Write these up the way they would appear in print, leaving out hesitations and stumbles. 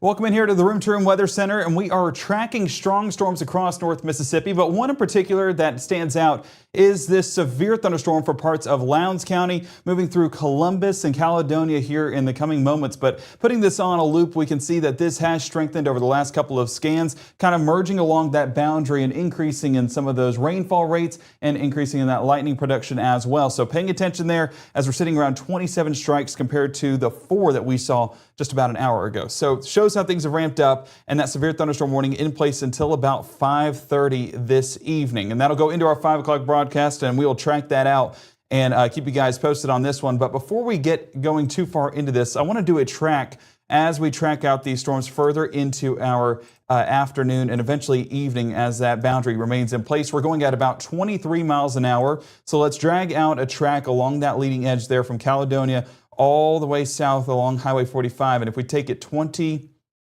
Welcome in here to the Room to Room Weather Center, and we are tracking strong storms across North Mississippi, but one in particular that stands out is this severe thunderstorm for parts of Lowndes County, moving through Columbus and Caledonia here in the coming moments. But putting this on a loop, we can see that this has strengthened over the last couple of scans, kind of merging along that boundary and increasing in some of those rainfall rates and increasing in that lightning production as well. So paying attention there as we're sitting around 27 strikes compared to the 4 that we saw just about an hour ago. So it shows how things have ramped up, and that severe thunderstorm warning in place until about 5:30 this evening. And that'll go into our 5 o'clock broadcast, and we will track that out and keep you guys posted on this one. But before we get going too far into this, I want to do a track as we track out these storms further into our afternoon and eventually evening as that boundary remains in place. We're going at about 23 miles an hour. So let's drag out a track along that leading edge there from Caledonia all the way south along Highway 45. And if we take it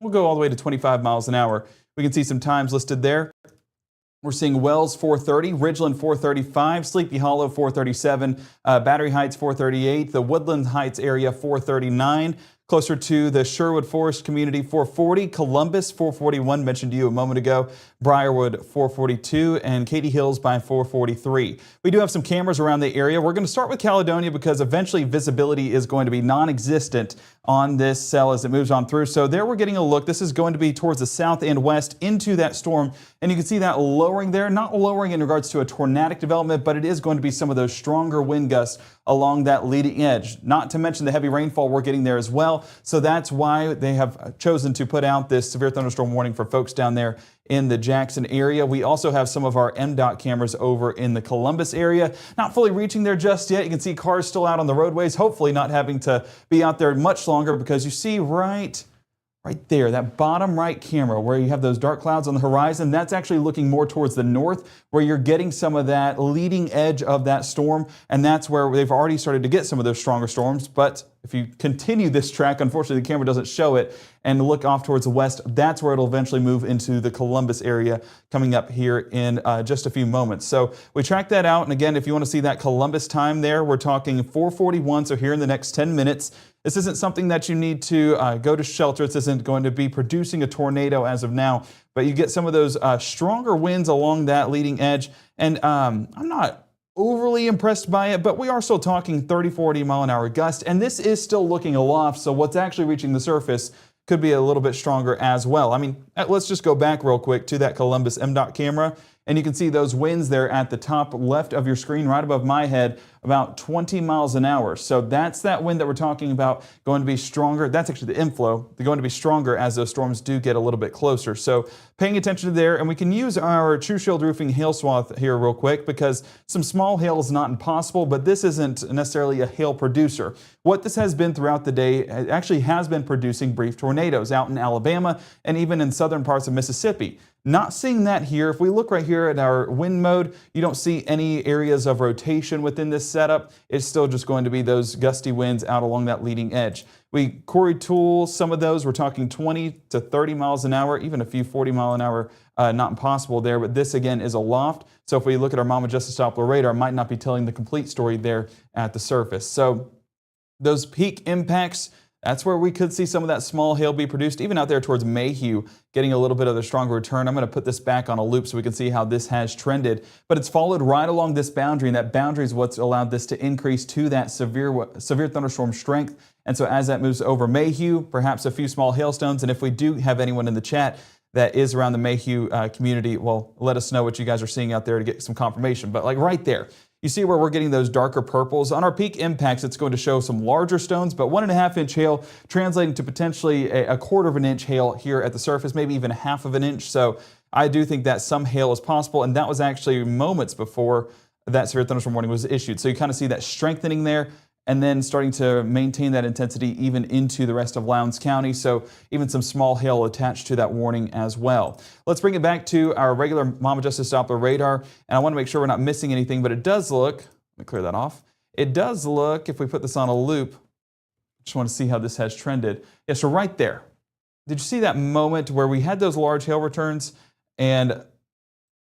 we'll go all the way to 25 miles an hour. We can see some times listed there. We're seeing Wells 430, Ridgeland 435, Sleepy Hollow 437, Battery Heights 438, the Woodland Heights area 439, closer to the Sherwood Forest community 440, Columbus 441, mentioned to you a moment ago, Briarwood 442, and Katy Hills by 443. We do have some cameras around the area. We're going to start with Caledonia because eventually visibility is going to be non-existent on this cell as it moves on through. So there we're getting a look. This is going to be towards the south and west into that storm, and you can see that lowering there, not lowering in regards to a tornadic development, but it is going to be some of those stronger wind gusts along that leading edge, not to mention the heavy rainfall we're getting there as well. So that's why they have chosen to put out this severe thunderstorm warning for folks down there in the Jackson area. We also have some of our MDOT cameras over in the Columbus area. Not fully reaching there just yet. You can see cars still out on the roadways, hopefully not having to be out there much longer, because you see right there, that bottom right camera where you have those dark clouds on the horizon, that's actually looking more towards the north, where you're getting some of that leading edge of that storm, and that's where they've already started to get some of those stronger storms. But if you continue this track, unfortunately the camera doesn't show it, and look off towards the west, that's where it'll eventually move into the Columbus area coming up here in just a few moments. So we track that out, and again, if you want to see that Columbus time there, we're talking 4:41, so here in the next 10 minutes. This isn't something that you need to go to shelter. This isn't going to be producing a tornado as of now, but you get some of those stronger winds along that leading edge, and I'm not overly impressed by it, but we are still talking 30-40 mile an hour gust, and this is still looking aloft, so what's actually reaching the surface could be a little bit stronger as well. I mean, let's just go back real quick to that Columbus MDOT camera, and you can see those winds there at the top left of your screen, right above my head, about 20 miles an hour. So that's that wind that we're talking about going to be stronger. That's actually the inflow. They're going to be stronger as those storms do get a little bit closer. So paying attention to there, and we can use our True Shield Roofing hail swath here real quick, because some small hail is not impossible, but this isn't necessarily a hail producer. What this has been throughout the day, it actually has been producing brief tornadoes out in Alabama and even in southern parts of Mississippi. Not seeing that here. If we look right here at our wind mode, you don't see any areas of rotation within this setup. It's still just going to be those gusty winds out along that leading edge. We Corey tool some of those. We're talking 20 to 30 miles an hour, even a few 40 mile an hour, not impossible there. But this again is a loft. So if we look at our Mama Justice Doppler radar, it might not be telling the complete story there at the surface. So those peak impacts, that's where we could see some of that small hail be produced, even out there towards Mayhew, getting a little bit of a stronger return. I'm going to put this back on a loop so we can see how this has trended. But it's followed right along this boundary, and that boundary is what's allowed this to increase to that severe thunderstorm strength. And so as that moves over Mayhew, perhaps a few small hailstones. And if we do have anyone in the chat that is around the Mayhew community, well, let us know what you guys are seeing out there to get some confirmation. But like right there, you see where we're getting those darker purples. On our peak impacts, it's going to show some larger stones, but 1.5 inch hail translating to potentially a 1/4 inch hail here at the surface, maybe even 1/2 inch. So I do think that some hail is possible, and that was actually moments before that severe thunderstorm warning was issued. So you kind of see that strengthening there, and then starting to maintain that intensity even into the rest of Lowndes County. So even some small hail attached to that warning as well. Let's bring it back to our regular Mama Justice Doppler radar. And I want to make sure we're not missing anything, but it does look, let me clear that off. It does look, if we put this on a loop, just want to see how this has trended. Yeah, so right there. Did you see that moment where we had those large hail returns? And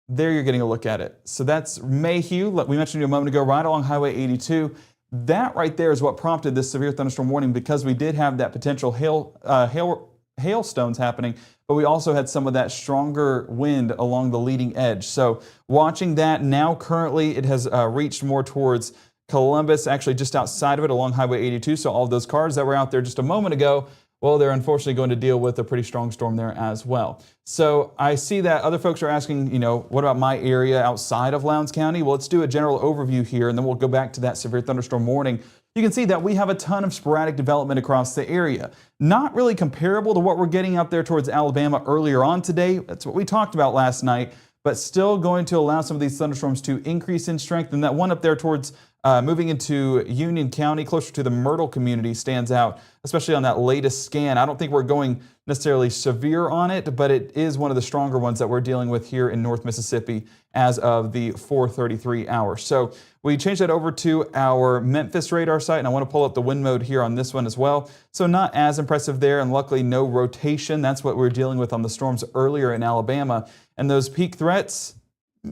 there you're getting a look at it. So that's Mayhew. We mentioned you a moment ago, right along Highway 82. That right there is what prompted this severe thunderstorm warning, because we did have that potential hail hailstones happening, but we also had some of that stronger wind along the leading edge. So watching that now, currently it has reached more towards Columbus, actually just outside of it along Highway 82. So all of those cars that were out there just a moment ago, well, they're unfortunately going to deal with a pretty strong storm there as well. So I see that other folks are asking, what about my area outside of Lowndes County? Well, let's do a general overview here, and then we'll go back to that severe thunderstorm warning. You can see that we have a ton of sporadic development across the area. Not really comparable to what we're getting out there towards Alabama earlier on today. That's what we talked about last night, but still going to allow some of these thunderstorms to increase in strength. And that one up there towards moving into Union County, closer to the Myrtle community, stands out, especially on that latest scan. I don't think we're going necessarily severe on it, but it is one of the stronger ones that we're dealing with here in North Mississippi as of the 4:33 hour. So we changed that over to our Memphis radar site, and I want to pull up the wind mode here on this one as well. So not as impressive there, and luckily no rotation. That's what we were dealing with on the storms earlier in Alabama. And those peak threats,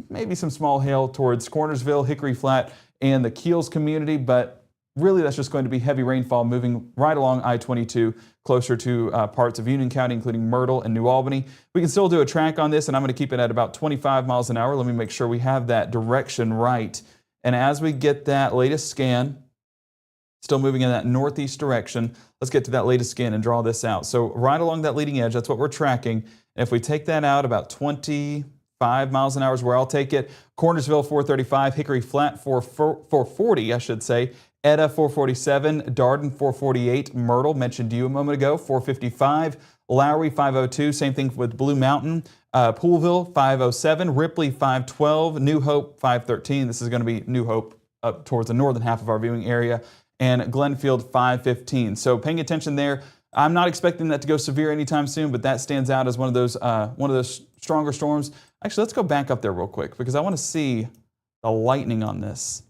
maybe some small hail towards Cornersville, Hickory Flat, and the Keels community, but really that's just going to be heavy rainfall moving right along I-22 closer to parts of Union County, including Myrtle and New Albany. We can still do a track on this, and I'm going to keep it at about 25 miles an hour. Let me make sure we have that direction right. And as we get that latest scan, still moving in that northeast direction, let's get to that latest scan and draw this out. So right along that leading edge, that's what we're tracking. And if we take that out about 25 miles an hour is where I'll take it. Cornersville 435, Hickory Flat 440, I should say. Etta 447, Darden 448, Myrtle, mentioned to you a moment ago, 455, Lowry 502, same thing with Blue Mountain, Poolville 507, Ripley 512, New Hope 513. This is going to be New Hope up towards the northern half of our viewing area, and Glenfield 515. So paying attention there. I'm not expecting that to go severe anytime soon, but that stands out as one of those stronger storms. Actually, let's go back up there real quick because I want to see the lightning on this.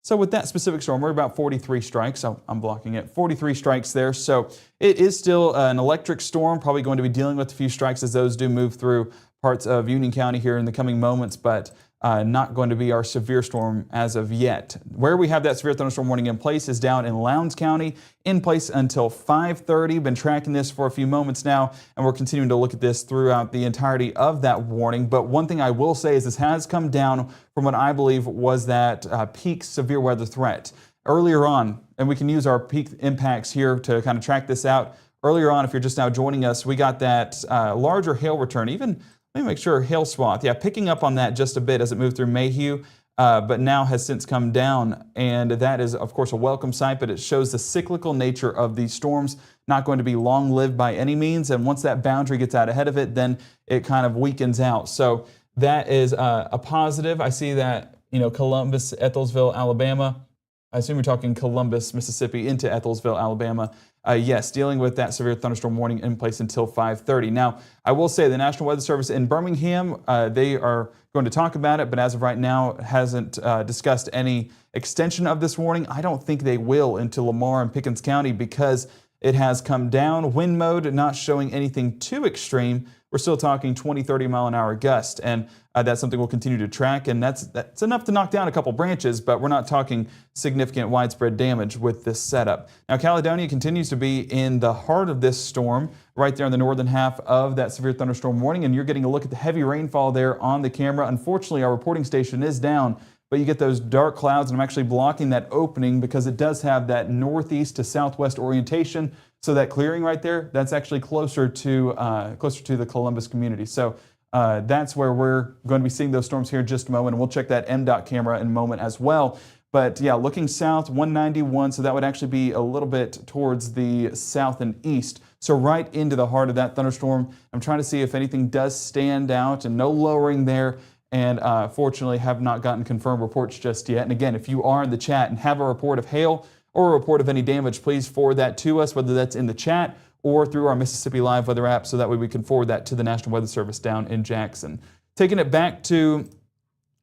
So with that specific storm, we're about 43 strikes. So I'm blocking it. 43 strikes there. So it is still an electric storm, probably going to be dealing with a few strikes as those do move through parts of Union County here in the coming moments, but not going to be our severe storm as of yet. Where we have that severe thunderstorm warning in place is down in Lowndes County, in place until 5:30. Been tracking this for a few moments now, and we're continuing to look at this throughout the entirety of that warning. But one thing I will say is this has come down from what I believe was that peak severe weather threat. Earlier on, and we can use our peak impacts here to kind of track this out. Earlier on, if you're just now joining us, we got that larger hail return, even let me make sure, hail swath. Yeah, picking up on that just a bit as it moved through Mayhew, but now has since come down. And that is, of course, a welcome sight, but it shows the cyclical nature of these storms, not going to be long-lived by any means. And once that boundary gets out ahead of it, then it kind of weakens out. So that is a positive. I see that, Columbus, Ethelsville, Alabama. I assume you're talking Columbus, Mississippi into Ethelsville, Alabama. Yes, dealing with that severe thunderstorm warning in place until 5:30. Now, I will say the National Weather Service in Birmingham, they are going to talk about it, but as of right now, hasn't discussed any extension of this warning. I don't think they will into Lamar and Pickens County because it has come down. Wind mode not showing anything too extreme. We're still talking 20, 30 mile an hour gust, and that's something we'll continue to track, and that's enough to knock down a couple branches, but we're not talking significant widespread damage with this setup. Now, Caledonia continues to be in the heart of this storm, right there in the northern half of that severe thunderstorm warning, and you're getting a look at the heavy rainfall there on the camera. Unfortunately, our reporting station is down, but you get those dark clouds, and I'm actually blocking that opening because it does have that northeast to southwest orientation. So that clearing right there, that's actually closer to the Columbus community. So that's where we're going to be seeing those storms here in just a moment, and we'll check that MDOT camera in a moment as well. But yeah, looking south, 191, so that would actually be a little bit towards the south and east. So right into the heart of that thunderstorm. I'm trying to see if anything does stand out, and no lowering there. And fortunately have not gotten confirmed reports just yet. And again, if you are in the chat and have a report of hail or a report of any damage, please forward that to us, whether that's in the chat or through our Mississippi Live weather app, so that way we can forward that to the National Weather Service down in Jackson. Taking it back to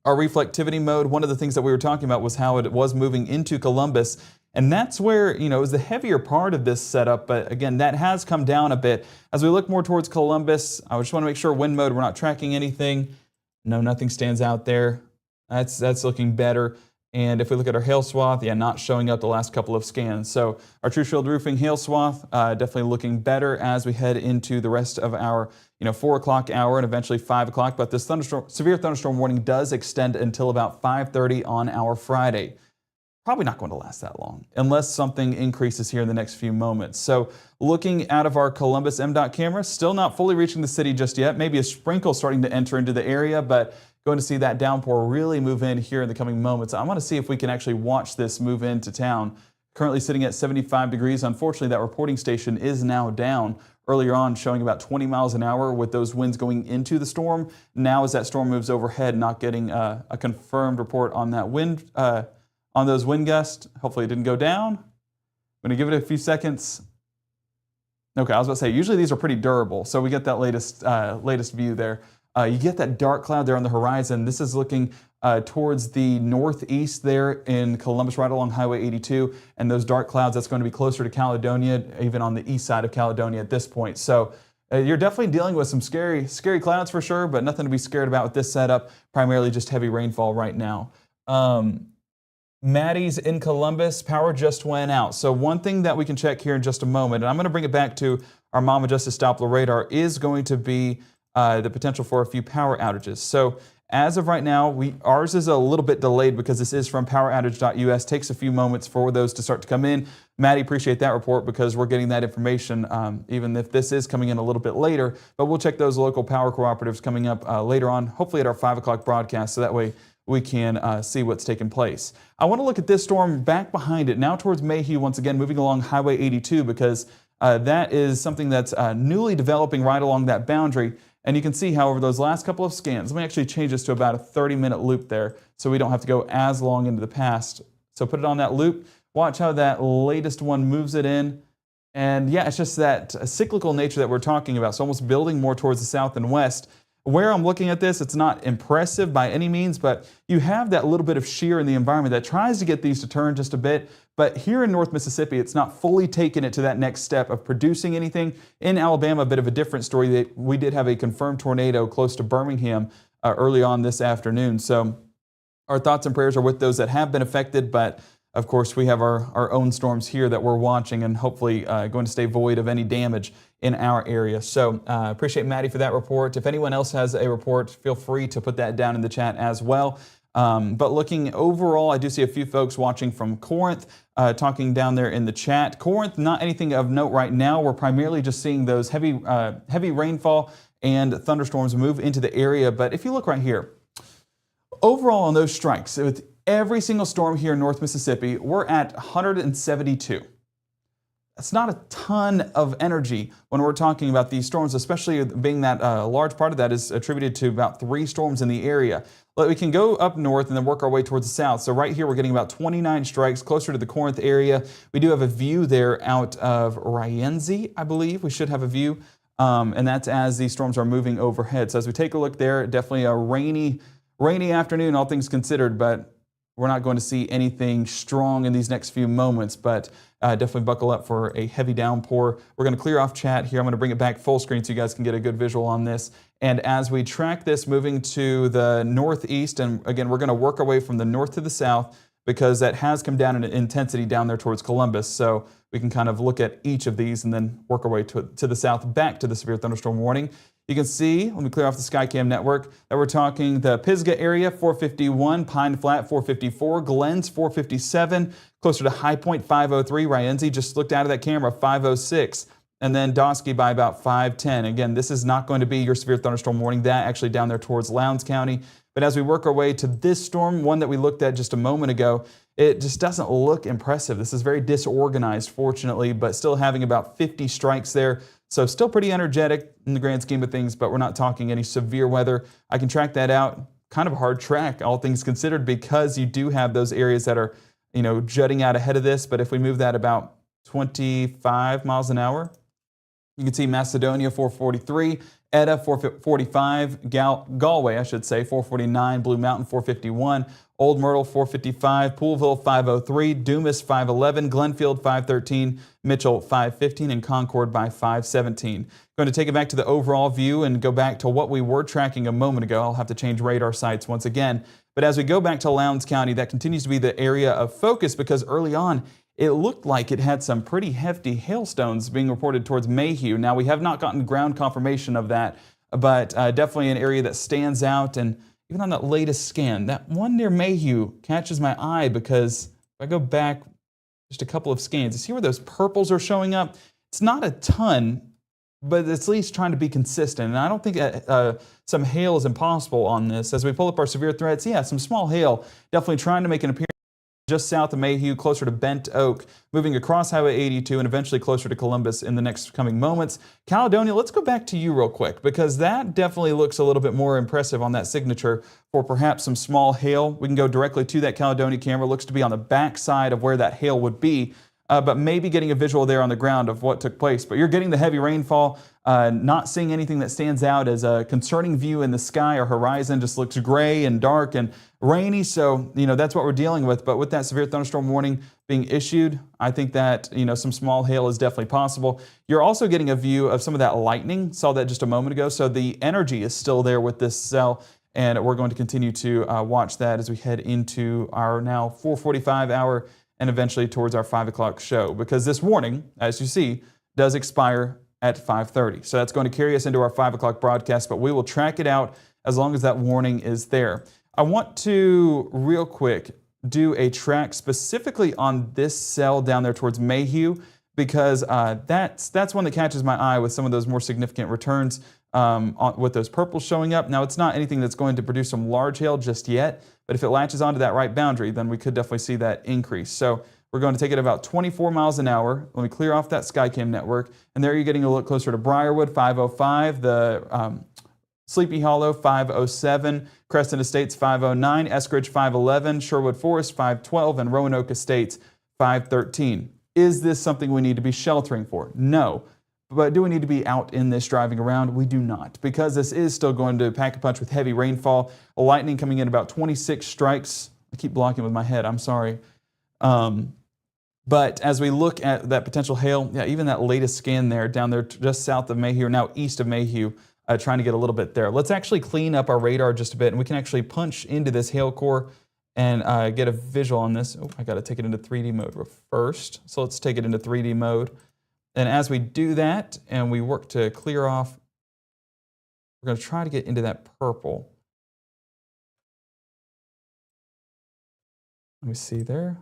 our reflectivity mode, one of the things that we were talking about was how it was moving into Columbus. And that's where, it was the heavier part of this setup. But again, that has come down a bit. As we look more towards Columbus, I just want to make sure wind mode, we're not tracking anything. No, nothing stands out there. That's looking better. And if we look at our hail swath, yeah, not showing up the last couple of scans. So our True Shield Roofing hail swath definitely looking better as we head into the rest of our 4 o'clock hour and eventually 5 o'clock. But this severe thunderstorm warning does extend until about 5:30 on our Friday. Probably not going to last that long unless something increases here in the next few moments. So looking out of our Columbus MDOT camera, still not fully reaching the city just yet. Maybe a sprinkle starting to enter into the area, but going to see that downpour really move in here in the coming moments. I want to see if we can actually watch this move into town. Currently sitting at 75 degrees. Unfortunately, that reporting station is now down. Earlier on, showing about 20 miles an hour with those winds going into the storm. Now as that storm moves overhead, not getting a confirmed report on that wind, on those wind gusts. Hopefully it didn't go down. I'm going to give it a few seconds. Okay, I was about to say, usually these are pretty durable, so we get that latest view there. You get that dark cloud there on the horizon. This is looking towards the northeast there in Columbus, right along Highway 82. And those dark clouds, that's going to be closer to Caledonia, even on the east side of Caledonia at this point. So you're definitely dealing with some scary clouds for sure, but nothing to be scared about with this setup. Primarily just heavy rainfall right now. Maddie's in Columbus, power just went out. So one thing that we can check here in just a moment, and I'm going to bring it back to our Mama Justice Doppler radar, is going to be the potential for a few power outages. So as of right now, ours is a little bit delayed because this is from poweroutage.us. Takes a few moments for those to start to come in. Maddie, appreciate that report because we're getting that information even if this is coming in a little bit later. But we'll check those local power cooperatives coming up later on, hopefully at our 5 o'clock broadcast, so that way we can see what's taking place. I want to look at this storm back behind it, now towards Mayhew, once again, moving along Highway 82, because that is something that's newly developing right along that boundary. And you can see how over those last couple of scans, let me actually change this to about a 30-minute loop there so we don't have to go as long into the past. So put it on that loop. Watch how that latest one moves it in. And yeah, it's just that cyclical nature that we're talking about. So almost building more towards the south and west. Where I'm looking at this, it's not impressive by any means, but you have that little bit of shear in the environment that tries to get these to turn just a bit. But here in North Mississippi, it's not fully taken it to that next step of producing anything. In Alabama, a bit of a different story. That we did have a confirmed tornado close to Birmingham early on this afternoon. So our thoughts and prayers are with those that have been affected, but of course, we have our own storms here that we're watching and hopefully going to stay void of any damage in our area. So appreciate Maddie for that report. If anyone else has a report, feel free to put that down in the chat as well. But looking overall, I do see a few folks watching from Corinth, talking down there in the chat. Corinth, not anything of note right now. We're primarily just seeing those heavy rainfall and thunderstorms move into the area. But if you look right here, overall on those strikes, with every single storm here in North Mississippi, we're at 172. That's not a ton of energy when we're talking about these storms, especially being that a large part of that is attributed to about 3 storms in the area. But we can go up north and then work our way towards the south. So right here, we're getting about 29 strikes closer to the Corinth area. We do have a view there out of Rienzi, I believe. We should have a view. And that's as these storms are moving overhead. So as we take a look there, definitely a rainy afternoon, all things considered, but we're not going to see anything strong in these next few moments, but definitely buckle up for a heavy downpour. We're going to clear off chat here. I'm going to bring it back full screen so you guys can get a good visual on this. And as we track this moving to the northeast, and again, we're going to work our way from the north to the south because that has come down in intensity down there towards Columbus. So we can kind of look at each of these and then work our way to the south back to the severe thunderstorm warning. You can see, let me clear off the Skycam network, that we're talking the Pisgah area, 451, Pine Flat, 454, Glens, 457, closer to High Point, 503, Rienzi just looked out of that camera, 506, and then Dosky by about 510. Again, this is not going to be your severe thunderstorm warning, that actually down there towards Lowndes County. But as we work our way to this storm, one that we looked at just a moment ago, it just doesn't look impressive. This is very disorganized, fortunately, but still having about 50 strikes there. So still pretty energetic in the grand scheme of things, but we're not talking any severe weather. I can track that out. Kind of a hard track, all things considered, because you do have those areas that are, jutting out ahead of this. But if we move that about 25 miles an hour, You can see Macedonia 443, Eda 445, Galway, I should say, 449, Blue Mountain 451, Old Myrtle 455, Poolville 503, Dumas 511, Glenfield 513, Mitchell 515, and Concord by 517. Going to take it back to the overall view and go back to what we were tracking a moment ago. I'll have to change radar sites once again. But as we go back to Lowndes County, that continues to be the area of focus because early on, it looked like it had some pretty hefty hailstones being reported towards Mayhew. Now, we have not gotten ground confirmation of that, but definitely an area that stands out. And even on that latest scan, that one near Mayhew catches my eye because if I go back just a couple of scans, you see where those purples are showing up? It's not a ton, but it's at least trying to be consistent. And I don't think some hail is impossible on this. As we pull up our severe threats, yeah, some small hail definitely trying to make an appearance just south of Mayhew, closer to Bent Oak, moving across Highway 82 and eventually closer to Columbus in the next coming moments. Caledonia, let's go back to you real quick because that definitely looks a little bit more impressive on that signature for perhaps some small hail. We can go directly to that Caledonia camera. Looks to be on the back side of where that hail would be, but maybe getting a visual there on the ground of what took place. But you're getting the heavy rainfall, not seeing anything that stands out as a concerning view in the sky or horizon. Just looks gray and dark and rainy, so that's what we're dealing with. But with that severe thunderstorm warning being issued, I think that some small hail is definitely possible. You're also getting a view of some of that lightning. Saw that just a moment ago, so the energy is still there with this cell, and we're going to continue to watch that as we head into our now 4:45 hour and eventually towards our 5 o'clock show, because this warning, as you see, does expire at 5:30. So that's going to carry us into our 5 o'clock broadcast, but we will track it out as long as that warning is there. I want to, real quick, do a track specifically on this cell down there towards Mayhew, because that's one that catches my eye with some of those more significant returns with those purples showing up. Now, it's not anything that's going to produce some large hail just yet, but if it latches onto that right boundary, then we could definitely see that increase. So we're going to take it about 24 miles an hour. Let me clear off that Skycam network. And there you're getting a look closer to Briarwood, 505, the Sleepy Hollow, 507, Crescent Estates, 509, Eskridge, 511, Sherwood Forest, 512, and Roanoke Estates, 513. Is this something we need to be sheltering for? No. But do we need to be out in this driving around? We do not, because this is still going to pack a punch with heavy rainfall. Lightning coming in about 26 strikes. I keep blocking with my head, I'm sorry. But as we look at that potential hail, yeah, even that latest scan there, down there just south of Mayhew, or now east of Mayhew, trying to get a little bit there. Let's actually clean up our radar just a bit, and we can actually punch into this hail core and get a visual on this. Oh, I got to take it into 3D mode first. So let's take it into 3D mode. And as we do that and we work to clear off, we're going to try to get into that purple. Let me see there.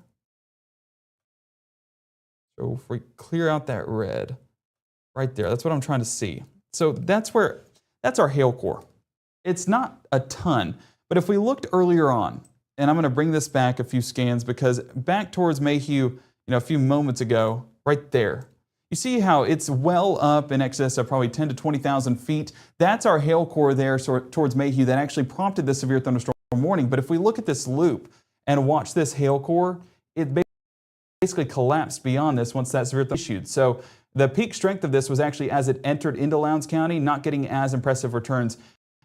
So if we clear out that red right there, that's what I'm trying to see. So that's our hail core. It's not a ton, but if we looked earlier on, and I'm going to bring this back a few scans because back towards Mayhew, a few moments ago, right there, you see how it's well up in excess of probably 10 to 20,000 feet. That's our hail core there towards Mayhew that actually prompted the severe thunderstorm warning. But if we look at this loop and watch this hail core, it basically collapsed beyond this once that severe thunderstorm issued. So the peak strength of this was actually as it entered into Lowndes County, not getting as impressive returns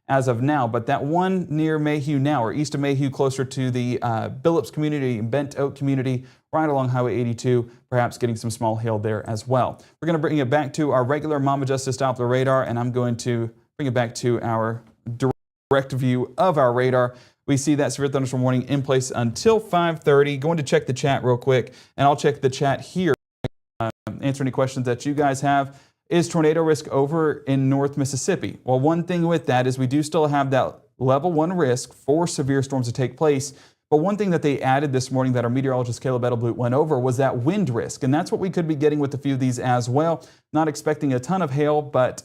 as of now. But that one near Mayhew now, or east of Mayhew, closer to the Billups community, Bent Oak community, right along Highway 82, perhaps getting some small hail there as well. We're going to bring it back to our regular Mama Justice Doppler radar, and I'm going to bring it back to our direct view of our radar. We see that severe thunderstorm warning in place until 5:30. Going to check the chat real quick, and I'll check the chat here. Answer any questions that you guys have. Is tornado risk over in North Mississippi? Well, one thing with that is we do still have that level 1 risk for severe storms to take place. But one thing that they added this morning that our meteorologist Caleb Edelblut went over was that wind risk. And that's what we could be getting with a few of these as well. Not expecting a ton of hail, but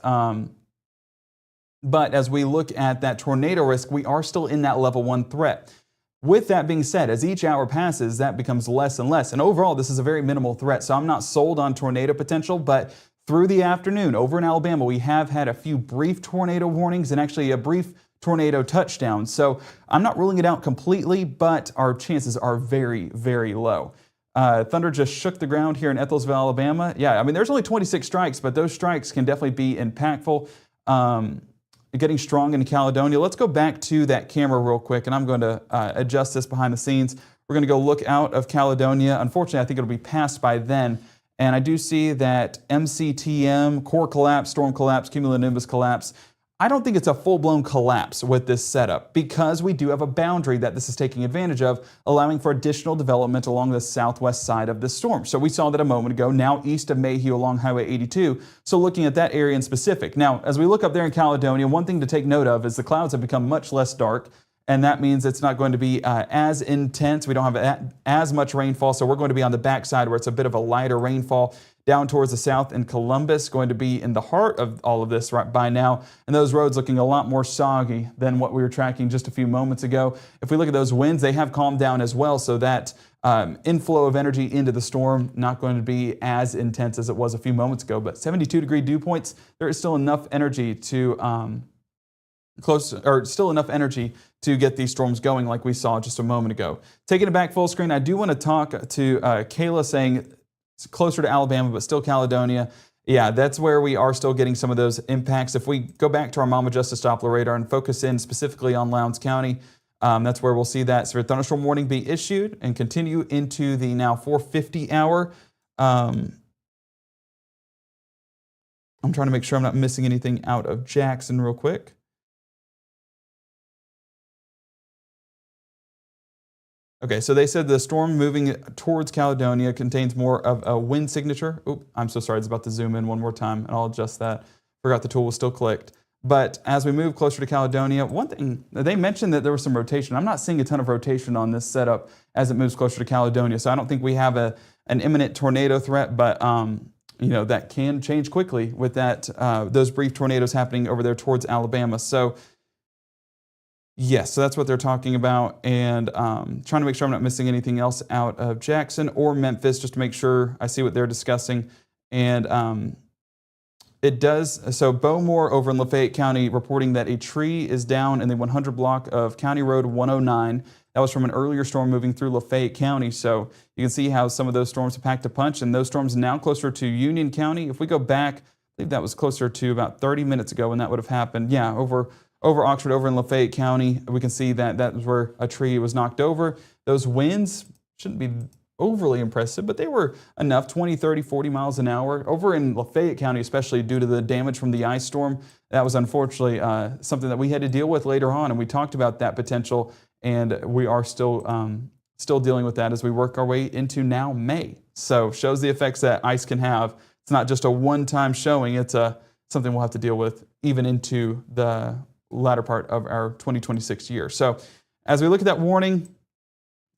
as we look at that tornado risk, we are still in that level 1 threat. With that being said, as each hour passes, that becomes less and less. And overall, this is a very minimal threat. So I'm not sold on tornado potential, but through the afternoon over in Alabama, we have had a few brief tornado warnings and actually a brief tornado touchdown. So I'm not ruling it out completely, but our chances are very, very low. Thunder just shook the ground here in Ethelsville, Alabama. Yeah, I mean, there's only 26 strikes, but those strikes can definitely be impactful. Getting strong in Caledonia. Let's go back to that camera real quick, and I'm going to adjust this behind the scenes. We're going to go look out of Caledonia. Unfortunately, I think it'll be passed by then. And I do see that MCTM, core collapse, storm collapse, cumulonimbus collapse. I don't think it's a full-blown collapse with this setup because we do have a boundary that this is taking advantage of, allowing for additional development along the southwest side of this storm. So we saw that a moment ago, now east of Mayhew along Highway 82. So looking at that area in specific. Now, as we look up there in Caledonia, one thing to take note of is the clouds have become much less dark, and that means it's not going to be as intense. We don't have as much rainfall, so we're going to be on the backside where it's a bit of a lighter rainfall. Down towards the south in Columbus, going to be in the heart of all of this right by now. And those roads looking a lot more soggy than what we were tracking just a few moments ago. If we look at those winds, they have calmed down as well. So that inflow of energy into the storm, not going to be as intense as it was a few moments ago. But 72-degree dew points, there is still enough energy to still enough energy to get these storms going like we saw just a moment ago. Taking it back full screen, I do want to talk to Kayla saying, closer to Alabama, but still Caledonia. Yeah, that's where we are still getting some of those impacts. If we go back to our Mama Justice Doppler radar and focus in specifically on Lowndes County, that's where we'll see that severe thunderstorm warning be issued and continue into the now 4:50 hour. I'm trying to make sure I'm not missing anything out of Jackson real quick. Okay, so they said the storm moving towards Caledonia contains more of a wind signature. Oop, I'm so sorry, it's about to zoom in one more time, and I'll adjust that. Forgot the tool was still clicked. But as we move closer to Caledonia, one thing, they mentioned that there was some rotation. I'm not seeing a ton of rotation on this setup as it moves closer to Caledonia, so I don't think we have an imminent tornado threat, but you know, that can change quickly with that those brief tornadoes happening over there towards Alabama. So yes, so that's what they're talking about, and trying to make sure I'm not missing anything else out of Jackson or Memphis, just to make sure I see what they're discussing. And it does, so Bowmore over in Lafayette County reporting that a tree is down in the 100 block of County Road 109. That was from an earlier storm moving through Lafayette County. So you can see how some of those storms have packed a punch, and those storms now closer to Union County. If we go back, I believe that was closer to about 30 minutes ago when that would have happened. Yeah, over Oxford, over in Lafayette County, we can see that that was where a tree was knocked over. Those winds shouldn't be overly impressive, but they were enough, 20, 30, 40 miles an hour. Over in Lafayette County, especially due to the damage from the ice storm, that was unfortunately something that we had to deal with later on, and we talked about that potential, and we are still dealing with that as we work our way into now May. So shows the effects that ice can have. It's not just a one-time showing, it's something we'll have to deal with even into the latter part of our 2026 year. So as we look at that warning,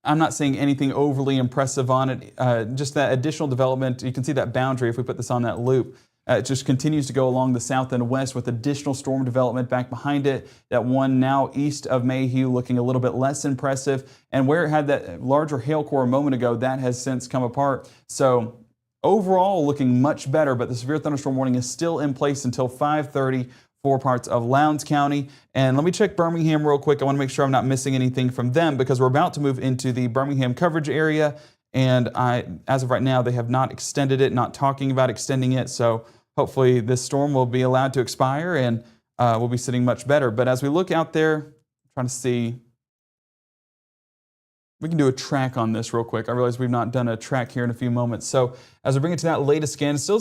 I'm not seeing anything overly impressive on it. Just that additional development, you can see that boundary if we put this on that loop. It just continues to go along the south and west with additional storm development back behind it. That one now east of Mayhew looking a little bit less impressive. And where it had that larger hail core a moment ago, that has since come apart. So overall looking much better, but the severe thunderstorm warning is still in place until 5:30 for parts of Lowndes County. And let me check Birmingham real quick. I want to make sure I'm not missing anything from them because we're about to move into the Birmingham coverage area. And as of right now, they have not extended it, not talking about extending it. So hopefully this storm will be allowed to expire and we'll be sitting much better. But as we look out there, I'm trying to see, we can do a track on this real quick. I realize we've not done a track here in a few moments. So as we bring it to that latest scan, still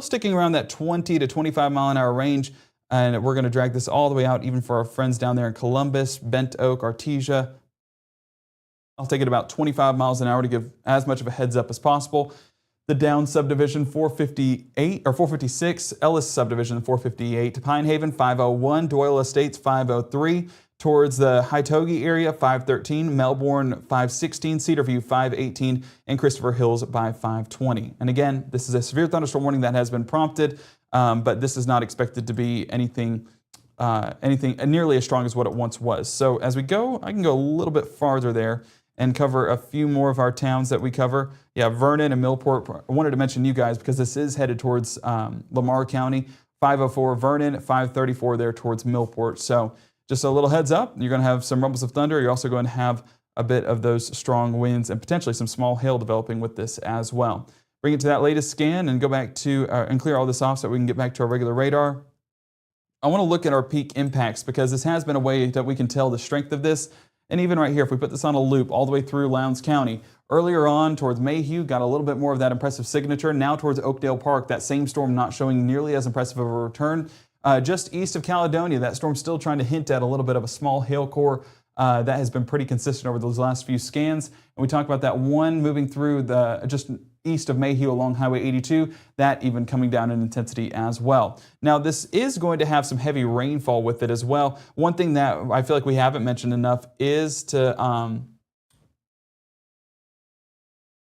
sticking around that 20 to 25 mile an hour range. And we're going to drag this all the way out even for our friends down there in Columbus, Bent Oak, Artesia. I'll take it about 25 miles an hour to give as much of a heads up as possible. The Down subdivision 458 or 456, Ellis subdivision 458, Pine Haven 501, Doyle Estates 503, towards the Hytoge area 513, Melbourne 516, Cedarview 518, and Christopher Hills by 520. And again, this is a severe thunderstorm warning that has been prompted. But this is not expected to be anything nearly as strong as what it once was. So as we go, I can go a little bit farther there and cover a few more of our towns that we cover. Yeah, Vernon and Millport. I wanted to mention you guys because this is headed towards Lamar County. 504 Vernon, 534 there towards Millport. So just a little heads up, you're going to have some rumbles of thunder. You're also going to have a bit of those strong winds and potentially some small hail developing with this as well. Bring it to that latest scan and go back to and clear all this off so we can get back to our regular radar. I want to look at our peak impacts because this has been a way that we can tell the strength of this. And even right here, if we put this on a loop all the way through Lowndes County, earlier on towards Mayhew, got a little bit more of that impressive signature. Now towards Oakdale Park, that same storm not showing nearly as impressive of a return. Just east of Caledonia, that storm still trying to hint at a little bit of a small hail core. That has been pretty consistent over those last few scans. And we talked about that one moving through just east of Mayhew along Highway 82, that even coming down in intensity as well. Now this is going to have some heavy rainfall with it as well. One thing that I feel like we haven't mentioned enough is to,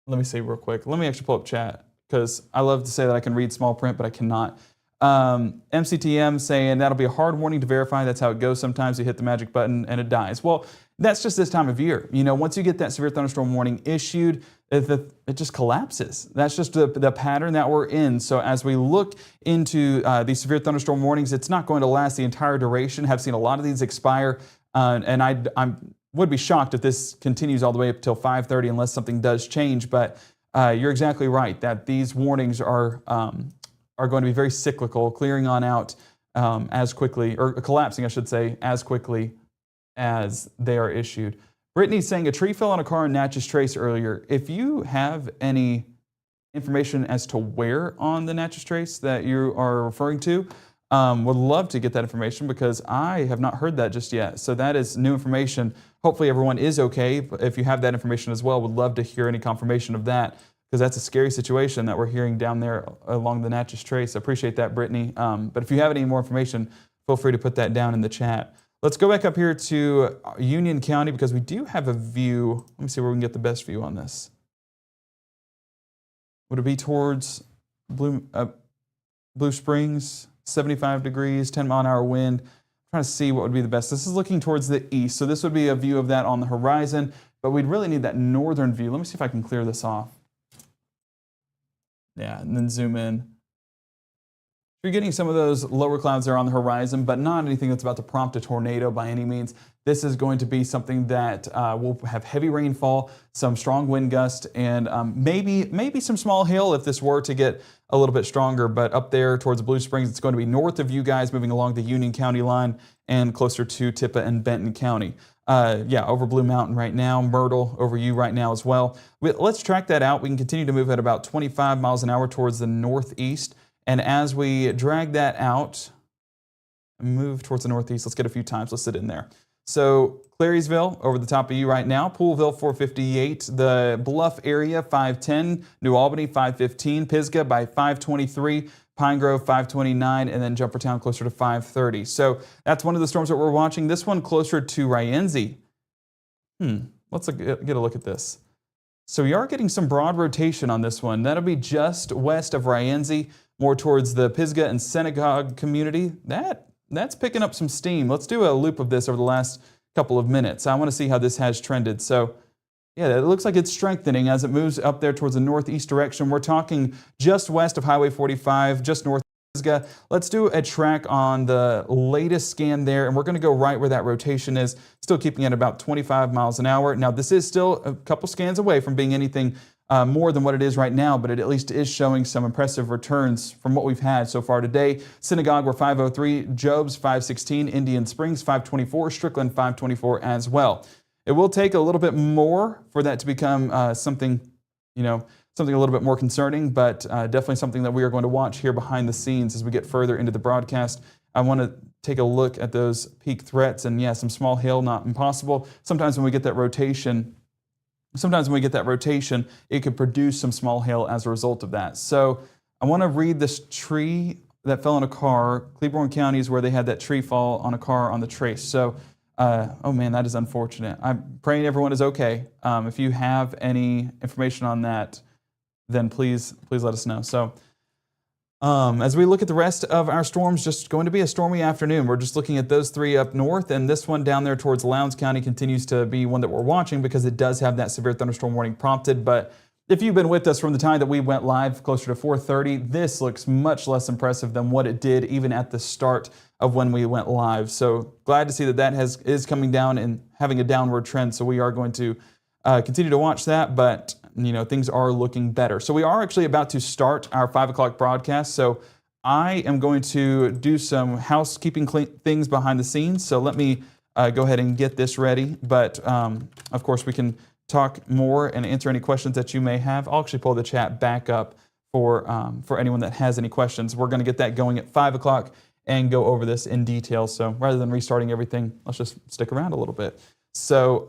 let me see real quick. Let me actually pull up chat because I love to say that I can read small print, but I cannot. MCTM saying that'll be a hard warning to verify. That's how it goes. Sometimes you hit the magic button and it dies. Well, that's just this time of year. You know, once you get that severe thunderstorm warning issued, it just collapses. That's just the pattern that we're in. So as we look into these severe thunderstorm warnings, it's not going to last the entire duration. Have seen a lot of these expire, and I would be shocked if this continues all the way up till 5:30 unless something does change. But you're exactly right that these warnings are going to be very cyclical, clearing on out as quickly, or collapsing, I should say, as quickly as they are issued. Brittany's saying a tree fell on a car in Natchez Trace earlier. If you have any information as to where on the Natchez Trace that you are referring to, would love to get that information because I have not heard that just yet. So that is new information. Hopefully everyone is okay. But if you have that information as well, would love to hear any confirmation of that, because that's a scary situation that we're hearing down there along the Natchez Trace. I appreciate that, Brittany. But if you have any more information, feel free to put that down in the chat. Let's go back up here to Union County because we do have a view. Let me see where we can get the best view on this. Would it be towards Blue Springs, 75 degrees, 10-mile-an-hour wind? I'm trying to see what would be the best. This is looking towards the east, so this would be a view of that on the horizon, but we'd really need that northern view. Let me see if I can clear this off. Yeah, and then zoom in. You're getting some of those lower clouds there on the horizon, but not anything that's about to prompt a tornado by any means. This is going to be something that will have heavy rainfall, some strong wind gust, and maybe some small hail if this were to get a little bit stronger. But up there towards Blue Springs, it's going to be north of you guys, moving along the Union County line and closer to Tippah and Benton County. Yeah, over Blue Mountain right now, Myrtle over you right now as well. Let's track that out. We can continue to move at about 25 miles an hour towards the northeast. And as we drag that out, move towards the northeast, let's get a few times. Let's sit in there. So Clariesville over the top of you right now, Poolville 458, the Bluff area 510, New Albany 515, Pisgah by 523, Pine Grove 529, and then Jumpertown closer to 530. So that's one of the storms that we're watching. This one closer to Rienzi. Let's get a look at this. So we are getting some broad rotation on this one. That'll be just west of Rienzi, more towards the Pisgah and Synagogue community. That's picking up some steam. Let's do a loop of this over the last couple of minutes. I want to see how this has trended. So yeah, it looks like it's strengthening as it moves up there towards the northeast direction. We're talking just west of Highway 45, just north of Pisgah. Let's do a track on the latest scan there, and we're going to go right where that rotation is, still keeping it about 25 miles an hour. Now, this is still a couple scans away from being anything more than what it is right now, but it at least is showing some impressive returns from what we've had so far today. Synagogue, we're 503, Jobs 516, Indian Springs 524, Strickland 524 as well. It will take a little bit more for that to become something a little bit more concerning, but definitely something that we are going to watch here behind the scenes as we get further into the broadcast. I want to take a look at those peak threats, and yeah, some small hail, not impossible. Sometimes when we get that rotation, it could produce some small hail as a result of that. So I want to read this tree that fell on a car. Cleburne County is where they had that tree fall on a car on the trace. So, oh man, that is unfortunate. I'm praying everyone is okay. If you have any information on that, then please let us know. So as we look at the rest of our storms, just going to be a stormy afternoon. We're just looking at those three up north, and this one down there towards Lowndes County continues to be one that we're watching because it does have that severe thunderstorm warning prompted, but if you've been with us from the time that we went live closer to 4:30, this looks much less impressive than what it did even at the start of when we went live. So glad to see that that is coming down and having a downward trend. So we are going to continue to watch that, but things are looking better. So we are actually about to start our 5 o'clock broadcast. So I am going to do some housekeeping things behind the scenes. So let me go ahead and get this ready. But of course, we can talk more and answer any questions that you may have. I'll actually pull the chat back up for anyone that has any questions. We're going to get that going at 5 o'clock and go over this in detail. So rather than restarting everything, let's just stick around a little bit. So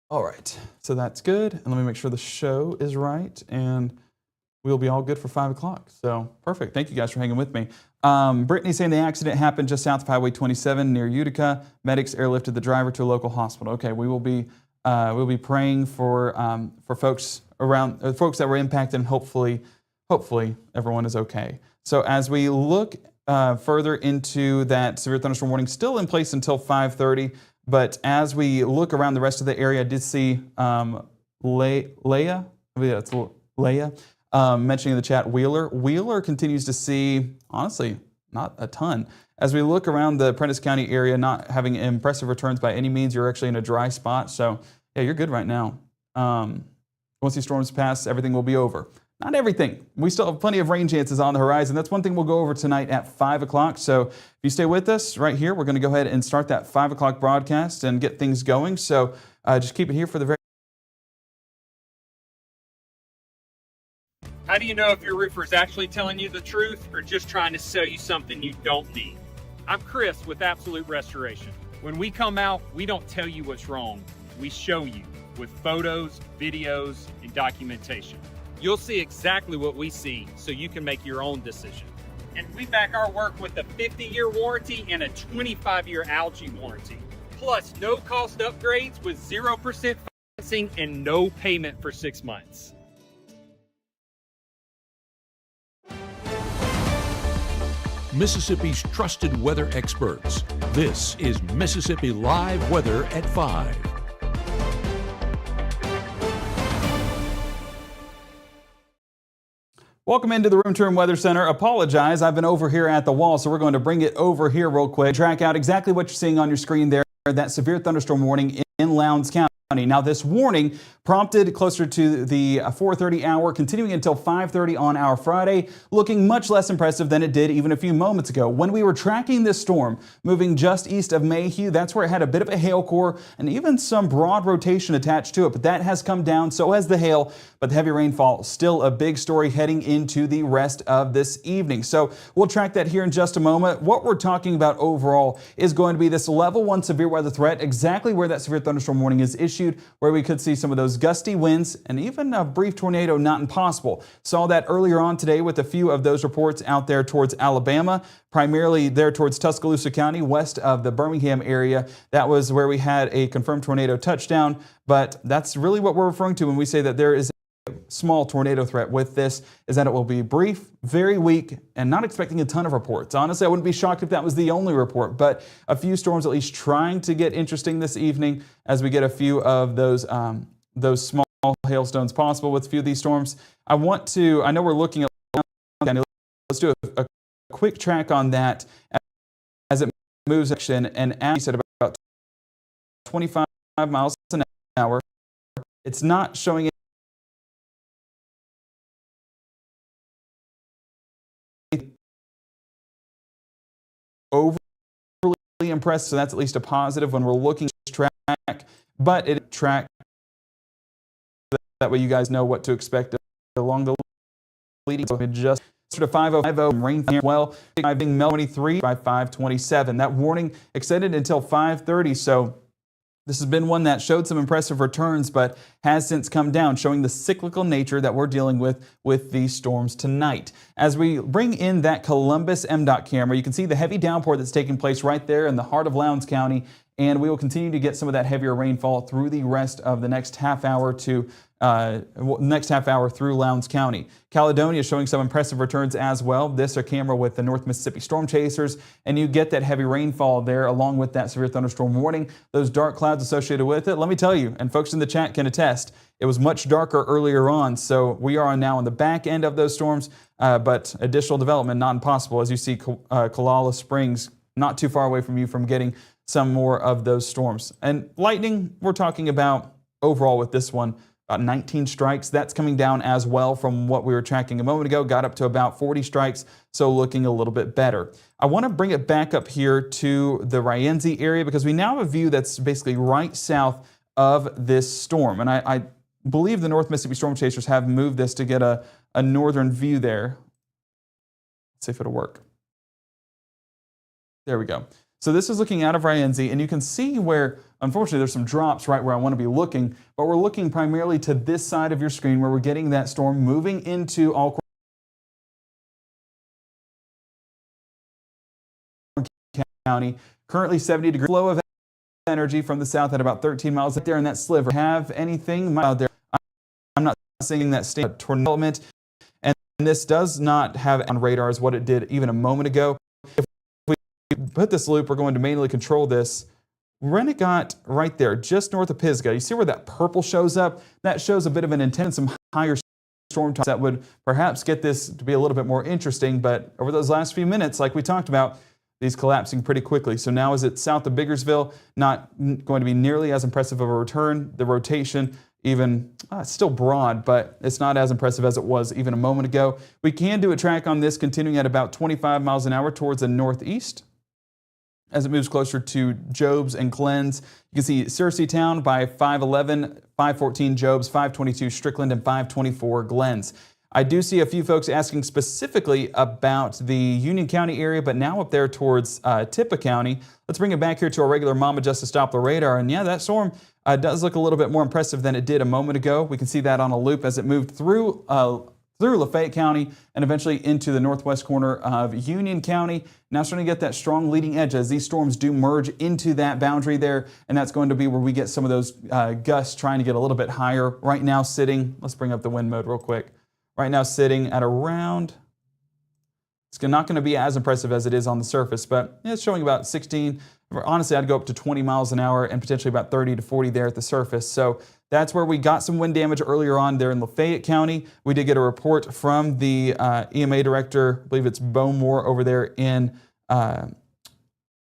all right, so that's good. And let me make sure the show is right, and we'll be all good for 5 o'clock. So perfect. Thank you guys for hanging with me. Brittany saying the accident happened just south of Highway 27 near Utica. Medics airlifted the driver to a local hospital. Okay, we'll be praying for folks around, folks that were impacted, and hopefully everyone is okay. So as we look further into that severe thunderstorm warning, still in place until 5:30. But as we look around the rest of the area, I did see Leia mentioning in the chat Wheeler. Wheeler continues to see, honestly, not a ton. As we look around the Prentiss County area, not having impressive returns by any means, you're actually in a dry spot. So yeah, you're good right now. Once these storms pass, everything will be over. Not everything. We still have plenty of rain chances on the horizon. That's one thing we'll go over tonight at 5 o'clock. So if you stay with us right here, we're going to go ahead and start that 5 o'clock broadcast and get things going. So just keep it here for the very... How do you know if your roofer is actually telling you the truth or just trying to sell you something you don't need? I'm Chris with Absolute Restoration. When we come out, we don't tell you what's wrong. We show you with photos, videos, and documentation. You'll see exactly what we see so you can make your own decision. And we back our work with a 50-year warranty and a 25-year algae warranty. Plus, no cost upgrades with 0% financing and no payment for 6 months. Mississippi's trusted weather experts. This is Mississippi Live Weather at 5. Welcome into the Room to Room Weather Center. Apologize, I've been over here at the wall, so we're going to bring it over here real quick. Track out exactly what you're seeing on your screen there, that severe thunderstorm warning in Lowndes County. Now, this warning prompted closer to the 4:30 hour, continuing until 5:30 on our Friday, looking much less impressive than it did even a few moments ago. When we were tracking this storm, moving just east of Mayhew, that's where it had a bit of a hail core and even some broad rotation attached to it, but that has come down, so has the hail, but the heavy rainfall still a big story heading into the rest of this evening. So we'll track that here in just a moment. What we're talking about overall is going to be this level 1 severe weather threat, exactly where that severe thunderstorm warning is issued, where we could see some of those gusty winds and even a brief tornado not impossible. Saw that earlier on today with a few of those reports out there towards Alabama, primarily there towards Tuscaloosa County, west of the Birmingham area. That was where we had a confirmed tornado touchdown, but that's really what we're referring to when we say that there is small tornado threat with this, is that it will be brief, very weak, and not expecting a ton of reports. Honestly, I wouldn't be shocked if that was the only report, but a few storms at least trying to get interesting this evening as we get a few of those small hailstones possible with a few of these storms. I know we're looking at, let's do a quick track on that as it moves action, and as you said, about 25 miles an hour. It's not showing overly impressed, so that's at least a positive when we're looking at this track, but it track that way you guys know what to expect along the leading. So it just sort of 5:50 rain here. Well, being 23 by 5:27. That warning extended until 5:30. So this has been one that showed some impressive returns, but has since come down, showing the cyclical nature that we're dealing with these storms tonight. As we bring in that Columbus MDOT camera, you can see the heavy downpour that's taking place right there in the heart of Lowndes County and we will continue to get some of that heavier rainfall through the rest of the next half hour through Lowndes County. Caledonia is showing some impressive returns as well. This is a camera with the North Mississippi storm chasers, and you get that heavy rainfall there along with that severe thunderstorm warning, those dark clouds associated with it. Let me tell you, and folks in the chat can attest, it was much darker earlier on, so we are now on the back end of those storms, but additional development not impossible as you see Kalala Springs not too far away from you from getting some more of those storms. And lightning, we're talking about overall with this one, about 19 strikes. That's coming down as well from what we were tracking a moment ago, got up to about 40 strikes, so looking a little bit better. I want to bring it back up here to the Rienzi area because we now have a view that's basically right south of this storm. And I believe the North Mississippi storm chasers have moved this to get a northern view there. Let's see if it'll work. There we go. So this is looking out of Rienzi, and you can see where, unfortunately, there's some drops right where I want to be looking, but we're looking primarily to this side of your screen where we're getting that storm moving into Alcorn County. Currently 70 degree flow of energy from the south at about 13 miles there in that sliver. Have anything out there? I'm not seeing that state tornado element, and this does not have on radar as what it did even a moment ago. If we put this loop, we're going to manually control this. When it got right there, just north of Pisgah, you see where that purple shows up? That shows a bit of an intent, some higher storm times that would perhaps get this to be a little bit more interesting, but over those last few minutes, like we talked about, these collapsing pretty quickly. So now as it's south of Biggersville, not going to be nearly as impressive of a return. The rotation, even, it's still broad, but it's not as impressive as it was even a moment ago. We can do a track on this continuing at about 25 miles an hour towards the northeast. As it moves closer to Jobs and Glens, you can see Searcytown by 511, 514 Jobs, 522 Strickland, and 524 Glens. I do see a few folks asking specifically about the Union County area, but now up there towards Tippah County. Let's bring it back here to our regular Mama Justice Doppler radar. And yeah, that storm does look a little bit more impressive than it did a moment ago. We can see that on a loop as it moved through Lafayette County and eventually into the northwest corner of Union County. Now starting to get that strong leading edge as these storms do merge into that boundary there, and that's going to be where we get some of those gusts trying to get a little bit higher. Right now sitting, let's bring up the wind mode real quick. Right now sitting at around, it's not going to be as impressive as it is on the surface, but it's showing about 16. Honestly, I'd go up to 20 miles an hour and potentially about 30 to 40 there at the surface. So that's where we got some wind damage earlier on there in Lafayette County. We did get a report from the EMA director, I believe it's Bowmore over there in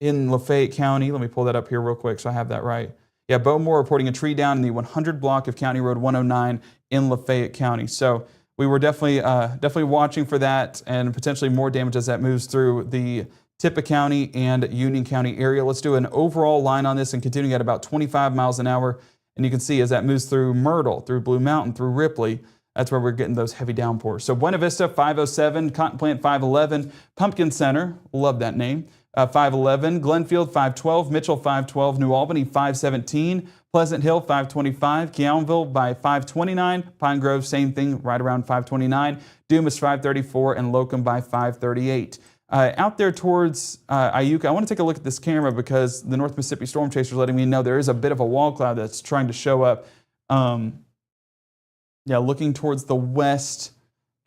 Lafayette County. Let me pull that up here real quick so I have that right. Yeah, Bowmore reporting a tree down in the 100 block of County Road 109 in Lafayette County. So we were definitely watching for that and potentially more damage as that moves through the Tippah County and Union County area. Let's do an overall line on this and continuing at about 25 miles an hour. And you can see as that moves through Myrtle, through Blue Mountain, through Ripley, that's where we're getting those heavy downpours. So Buena Vista, 507, Cotton Plant, 511, Pumpkin Center, love that name, 511, Glenfield, 512, Mitchell, 512, New Albany, 517, Pleasant Hill, 525, Keownville by 529, Pine Grove, same thing, right around 529, Dumas, 534, and Locum by 538. Out there towards Iuka, I want to take a look at this camera because the North Mississippi Storm Chaser is letting me know there is a bit of a wall cloud that's trying to show up. Yeah, looking towards the west,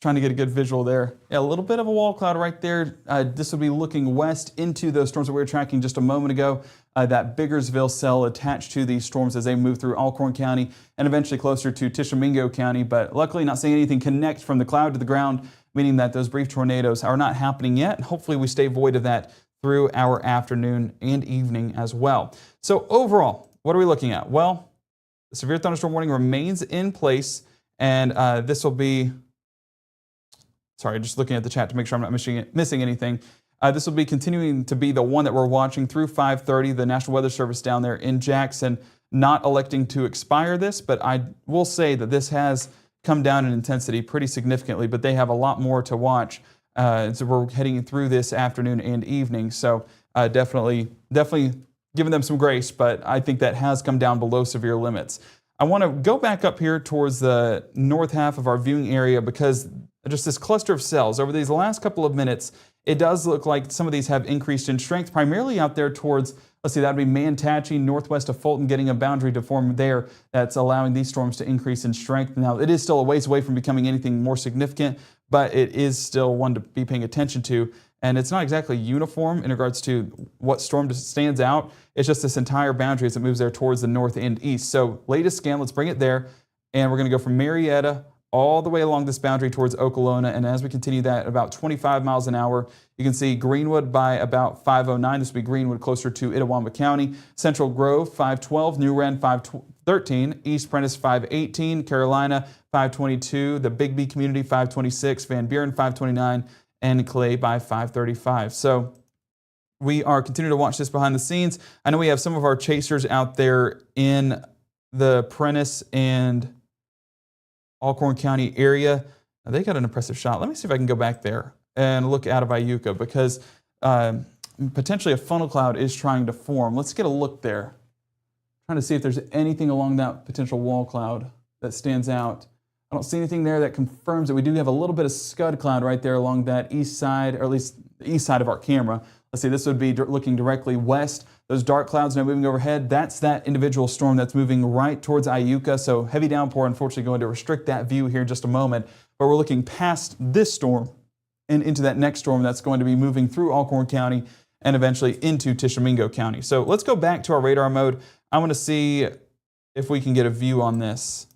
trying to get a good visual there. Yeah, a little bit of a wall cloud right there. This would be looking west into those storms that we were tracking just a moment ago. That Biggersville cell attached to these storms as they move through Alcorn County and eventually closer to Tishomingo County. But luckily not seeing anything connect from the cloud to the ground, meaning that those brief tornadoes are not happening yet. Hopefully we stay void of that through our afternoon and evening as well. So overall, what are we looking at? Well, the severe thunderstorm warning remains in place, and this will be, sorry, just looking at the chat to make sure I'm not missing anything. This will be continuing to be the one that we're watching through 5:30. The National Weather Service down there in Jackson not electing to expire this, but I will say that this has come down in intensity pretty significantly, but they have a lot more to watch. So we're heading through this afternoon and evening. So definitely giving them some grace, but I think that has come down below severe limits. I want to go back up here towards the north half of our viewing area because just this cluster of cells over these last couple of minutes, it does look like some of these have increased in strength, primarily out there towards let's see, that would be Manatee, northwest of Fulton, getting a boundary to form there that's allowing these storms to increase in strength. Now, it is still a ways away from becoming anything more significant, but it is still one to be paying attention to. And it's not exactly uniform in regards to what storm stands out. It's just this entire boundary as it moves there towards the north and east. So latest scan, let's bring it there. And we're going to go from Marietta all the way along this boundary towards Okolona. And as we continue that about 25 miles an hour, you can see Greenwood by about 509. This would be Greenwood closer to Itawamba County. Central Grove 512, New Wren 513, East Prentice 518, Carolina 522, the Bigby community 526, Van Buren 529, and Clay by 535. So we are continuing to watch this behind the scenes. I know we have some of our chasers out there in the Prentice and Alcorn County area. Now, they got an impressive shot. Let me see if I can go back there and look out of Iuka, because potentially a funnel cloud is trying to form. Let's get a look there. Trying to see if there's anything along that potential wall cloud that stands out. I don't see anything there that confirms it. We do have a little bit of scud cloud right there along that east side, or at least the east side of our camera. Let's see, this would be looking directly west. Those dark clouds now moving overhead, that's that individual storm that's moving right towards Iuka. So heavy downpour, unfortunately, going to restrict that view here in just a moment. But we're looking past this storm and into that next storm that's going to be moving through Alcorn County and eventually into Tishomingo County. So let's go back to our radar mode. I want to see if we can get a view on this.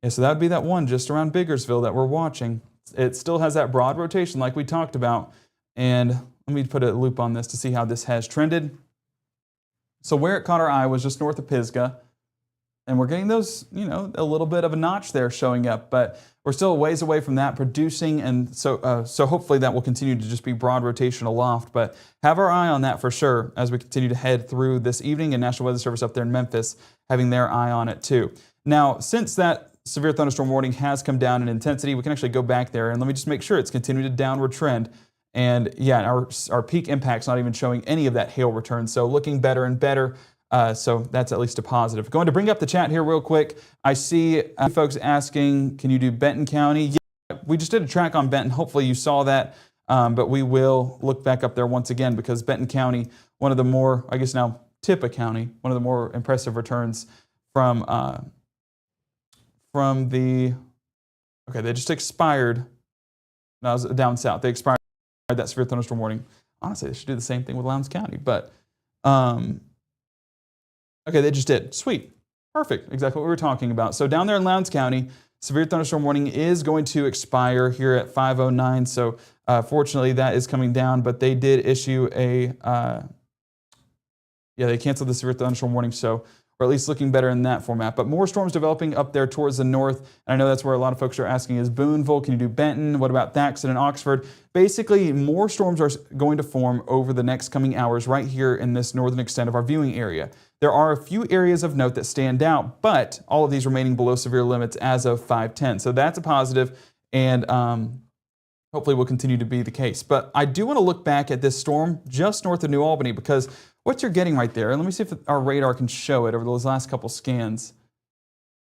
Yeah, so that would be that one just around Biggersville that we're watching. It still has that broad rotation like we talked about. And let me put a loop on this to see how this has trended. So where it caught our eye was just north of Pisgah. And we're getting those, a little bit of a notch there showing up, but we're still a ways away from that producing. And so hopefully that will continue to just be broad rotation aloft, but have our eye on that for sure as we continue to head through this evening, and National Weather Service up there in Memphis having their eye on it too. Now, since that severe thunderstorm warning has come down in intensity, we can actually go back there and let me just make sure it's continued a downward trend. And yeah, our peak impact's not even showing any of that hail return. So looking better and better. So that's at least a positive. Going to bring up the chat here real quick. I see folks asking, can you do Benton County? Yeah, we just did a track on Benton. Hopefully you saw that. But we will look back up there once again, because Benton County, one of the more, I guess now Tippah County, one of the more impressive returns from the, okay, they just expired. No, it was down south. They expired that severe thunderstorm warning. Honestly, they should do the same thing with Lowndes County, but okay, they just did. Sweet. Perfect. Exactly what we were talking about. So down there in Lowndes County, severe thunderstorm warning is going to expire here at 5:09. So fortunately, that is coming down, but they did issue they canceled the severe thunderstorm warning. So or at least looking better in that format. But more storms developing up there towards the north. And I know that's where a lot of folks are asking, is Boonville, can you do Benton? What about Thaxton and Oxford? Basically, more storms are going to form over the next coming hours right here in this northern extent of our viewing area. There are a few areas of note that stand out, but all of these remaining below severe limits as of 5:10. So that's a positive, and hopefully will continue to be the case. But I do want to look back at this storm just north of New Albany, because what you're getting right there, and let me see if our radar can show it over those last couple scans,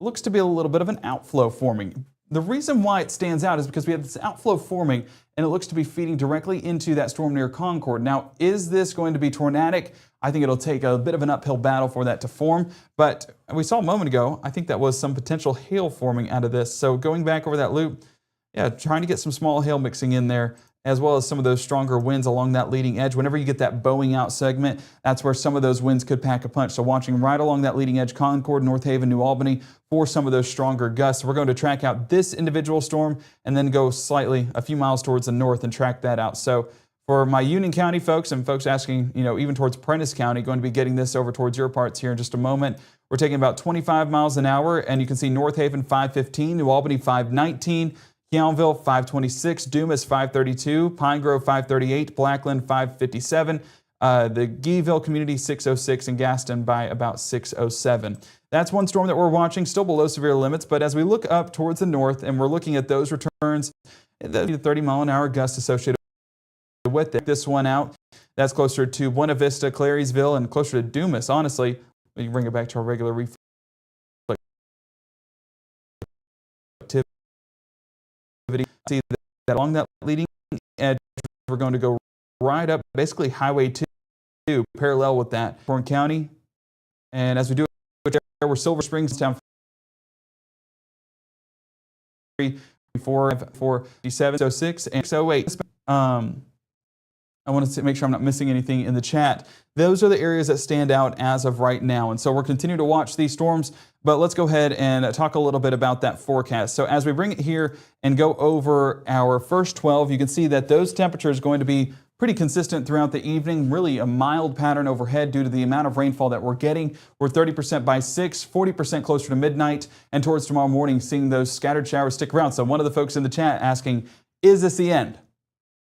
looks to be a little bit of an outflow forming. The reason why it stands out is because we have this outflow forming, and it looks to be feeding directly into that storm near Concord. Now, is this going to be tornadic? I think it'll take a bit of an uphill battle for that to form, but we saw a moment ago, I think that was some potential hail forming out of this. So going back over that loop, yeah, trying to get some small hail mixing in there, as well as some of those stronger winds along that leading edge. Whenever you get that bowing out segment, that's where some of those winds could pack a punch. So watching right along that leading edge, Concord, North Haven, New Albany, for some of those stronger gusts. We're going to track out this individual storm and then go slightly a few miles towards the north and track that out. So for my Union County folks and folks asking, even towards Prentice County, going to be getting this over towards your parts here in just a moment. We're taking about 25 miles an hour, and you can see North Haven 515, New Albany 519, Keonville 526, Dumas 532, Pine Grove 538, Blackland 557, the Geeville community 606, and Gaston by about 607. That's one storm that we're watching, still below severe limits, but as we look up towards the north and we're looking at those returns, the 30 mile an hour gusts associated with it. This one out, that's closer to Buena Vista, Clariesville, and closer to Dumas. Honestly, we can bring it back to our regular reflectivity. See that along that leading edge, we're going to go right up basically Highway 2 parallel with that. Warren County. And as we do it there, we're Silver Springs town 457, 06, and 08. I want to make sure I'm not missing anything in the chat. Those are the areas that stand out as of right now. And so we're continuing to watch these storms, but let's go ahead and talk a little bit about that forecast. So as we bring it here and go over our first 12, you can see that those temperatures are going to be pretty consistent throughout the evening, really a mild pattern overhead due to the amount of rainfall that we're getting. We're 30% by 6, 40% closer to midnight, and towards tomorrow morning, seeing those scattered showers stick around. So one of the folks in the chat asking, is this the end?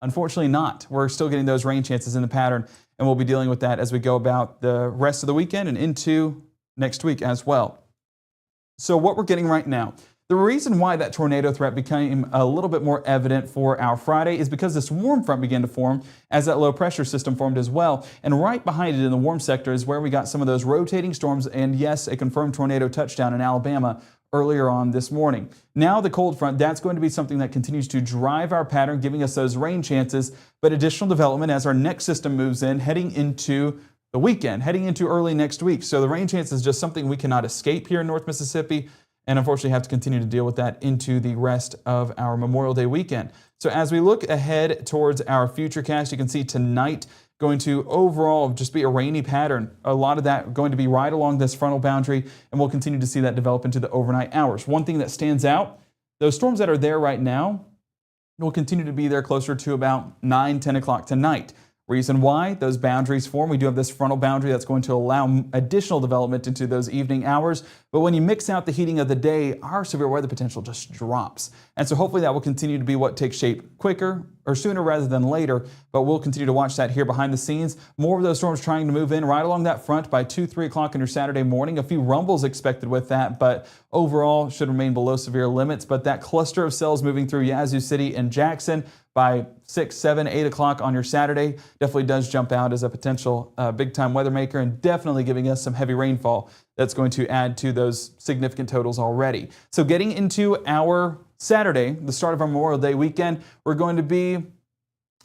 Unfortunately not. We're still getting those rain chances in the pattern, and we'll be dealing with that as we go about the rest of the weekend and into next week as well. So what we're getting right now, the reason why that tornado threat became a little bit more evident for our Friday is because this warm front began to form as that low pressure system formed as well. And right behind it in the warm sector is where we got some of those rotating storms and, yes, a confirmed tornado touchdown in Alabama earlier on this morning. Now the cold front, that's going to be something that continues to drive our pattern, giving us those rain chances, but additional development as our next system moves in, heading into the weekend, heading into early next week. So the rain chance is just something we cannot escape here in North Mississippi, and unfortunately have to continue to deal with that into the rest of our Memorial Day weekend. So as we look ahead towards our future cast, you can see tonight going to overall just be a rainy pattern. A lot of that going to be right along this frontal boundary, and we'll continue to see that develop into the overnight hours. One thing that stands out, those storms that are there right now will continue to be there closer to about 9, 10 o'clock tonight. Reason why those boundaries form, we do have this frontal boundary that's going to allow additional development into those evening hours. But when you mix out the heating of the day, our severe weather potential just drops. And so hopefully that will continue to be what takes shape quicker or sooner rather than later. But we'll continue to watch that here behind the scenes. More of those storms trying to move in right along that front by 2, 3 o'clock on your Saturday morning. A few rumbles expected with that, but overall should remain below severe limits. But that cluster of cells moving through Yazoo City and Jackson by 6, 7, 8 o'clock on your Saturday definitely does jump out as a potential big-time weather maker, and definitely giving us some heavy rainfall that's going to add to those significant totals already. So getting into our Saturday, the start of our Memorial Day weekend, we're going to be,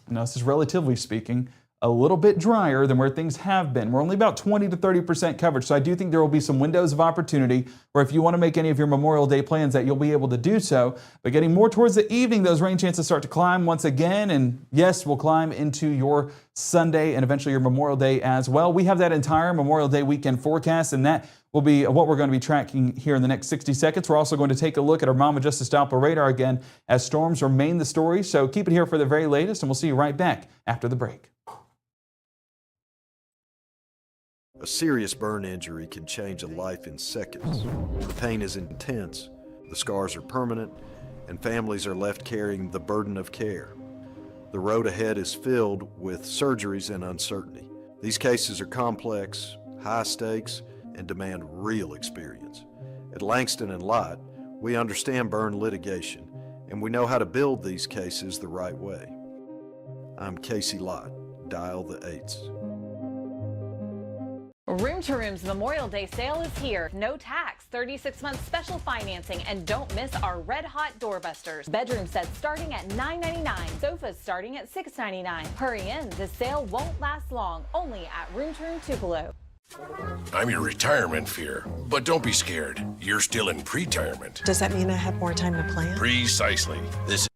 now this is relatively speaking, a little bit drier than where things have been. We're only about 20 to 30% coverage, so I do think there will be some windows of opportunity where if you want to make any of your Memorial Day plans that you'll be able to do so. But getting more towards the evening, those rain chances start to climb once again, and yes, we'll climb into your Sunday and eventually your Memorial Day as well. We have that entire Memorial Day weekend forecast, and that will be what we're going to be tracking here in the next 60 seconds. We're also going to take a look at our Mama Justice Doppler radar again as storms remain the story. So keep it here for the very latest, and we'll see you right back after the break. A serious burn injury can change a life in seconds. The pain is intense, the scars are permanent, and families are left carrying the burden of care. The road ahead is filled with surgeries and uncertainty. These cases are complex, high stakes, and demand real experience. At Langston and Lott, we understand burn litigation, and we know how to build these cases the right way. I'm Casey Lott. Dial the 8s. Room to Room's Memorial Day sale is here. No tax, 36-month special financing, and don't miss our red hot doorbusters. Bedroom sets starting at $9.99, sofas starting at $6.99. Hurry in, the sale won't last long, only at Room to Room Tupelo. I'm your retirement fear, but don't be scared. You're still in pre-retirement. Does that mean I have more time to plan? Precisely. This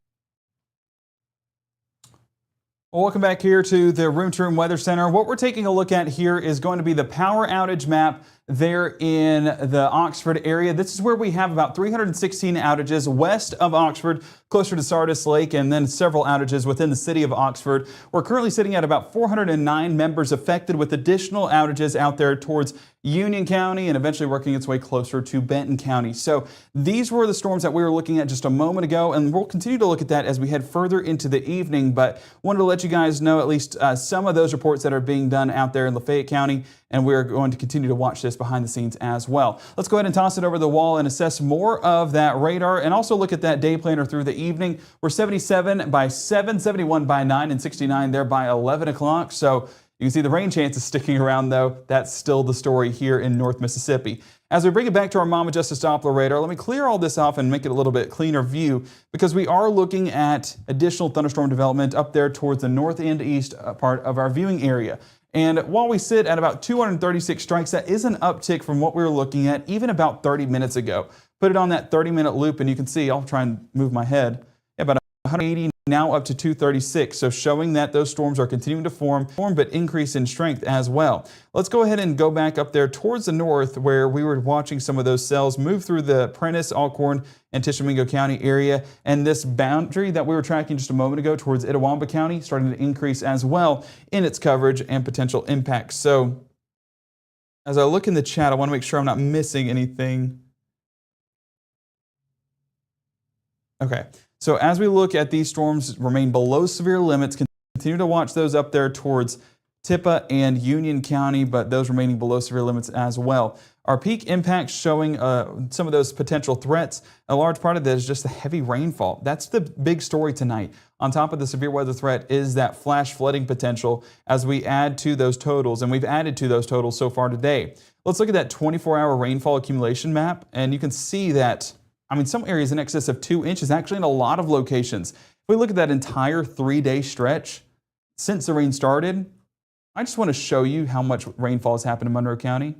Well, welcome back here to the Room to Room Weather Center. What we're taking a look at here is going to be the power outage map there in the Oxford area. This is where we have about 316 outages west of Oxford, closer to Sardis Lake, and then several outages within the city of Oxford. We're currently sitting at about 409 members affected, with additional outages out there towards Union County and eventually working its way closer to Benton County. So these were the storms that we were looking at just a moment ago, and we'll continue to look at that as we head further into the evening. But wanted to let you guys know at least some of those reports that are being done out there in Lafayette County, and we're going to continue to watch this behind the scenes as well. Let's go ahead and toss it over the wall and assess more of that radar, and also look at that day planner through the evening. We're 77 by 7, 71 by 9, and 69 there by 11 o'clock. So you can see the rain chances sticking around, though. That's still the story here in North Mississippi. As we bring it back to our Mama Justice Doppler radar, let me clear all this off and make it a little bit cleaner view, because we are looking at additional thunderstorm development up there towards the north and east part of our viewing area. And while we sit at about 236 strikes, that is an uptick from what we were looking at even about 30 minutes ago. Put it on that 30-minute loop and you can see, I'll try and move my head, about 180 now up to 236. So showing that those storms are continuing to form but increase in strength as well. Let's go ahead and go back up there towards the north where we were watching some of those cells move through the Prentiss, Alcorn, and Tishomingo County area. And this boundary that we were tracking just a moment ago towards Itawamba County starting to increase as well in its coverage and potential impacts. So as I look in the chat, I want to make sure I'm not missing anything. Okay. So as we look at these storms remain below severe limits, continue to watch those up there towards Tippah and Union County, but those remaining below severe limits as well. Our peak impacts showing some of those potential threats. A large part of this is just the heavy rainfall. That's the big story tonight. On top of the severe weather threat is that flash flooding potential as we add to those totals, and we've added to those totals so far today. Let's look at that 24-hour rainfall accumulation map, and you can see that some areas in excess of 2 inches, actually in a lot of locations. If we look at that entire 3-day stretch since the rain started, I just want to show you how much rainfall has happened in Monroe County.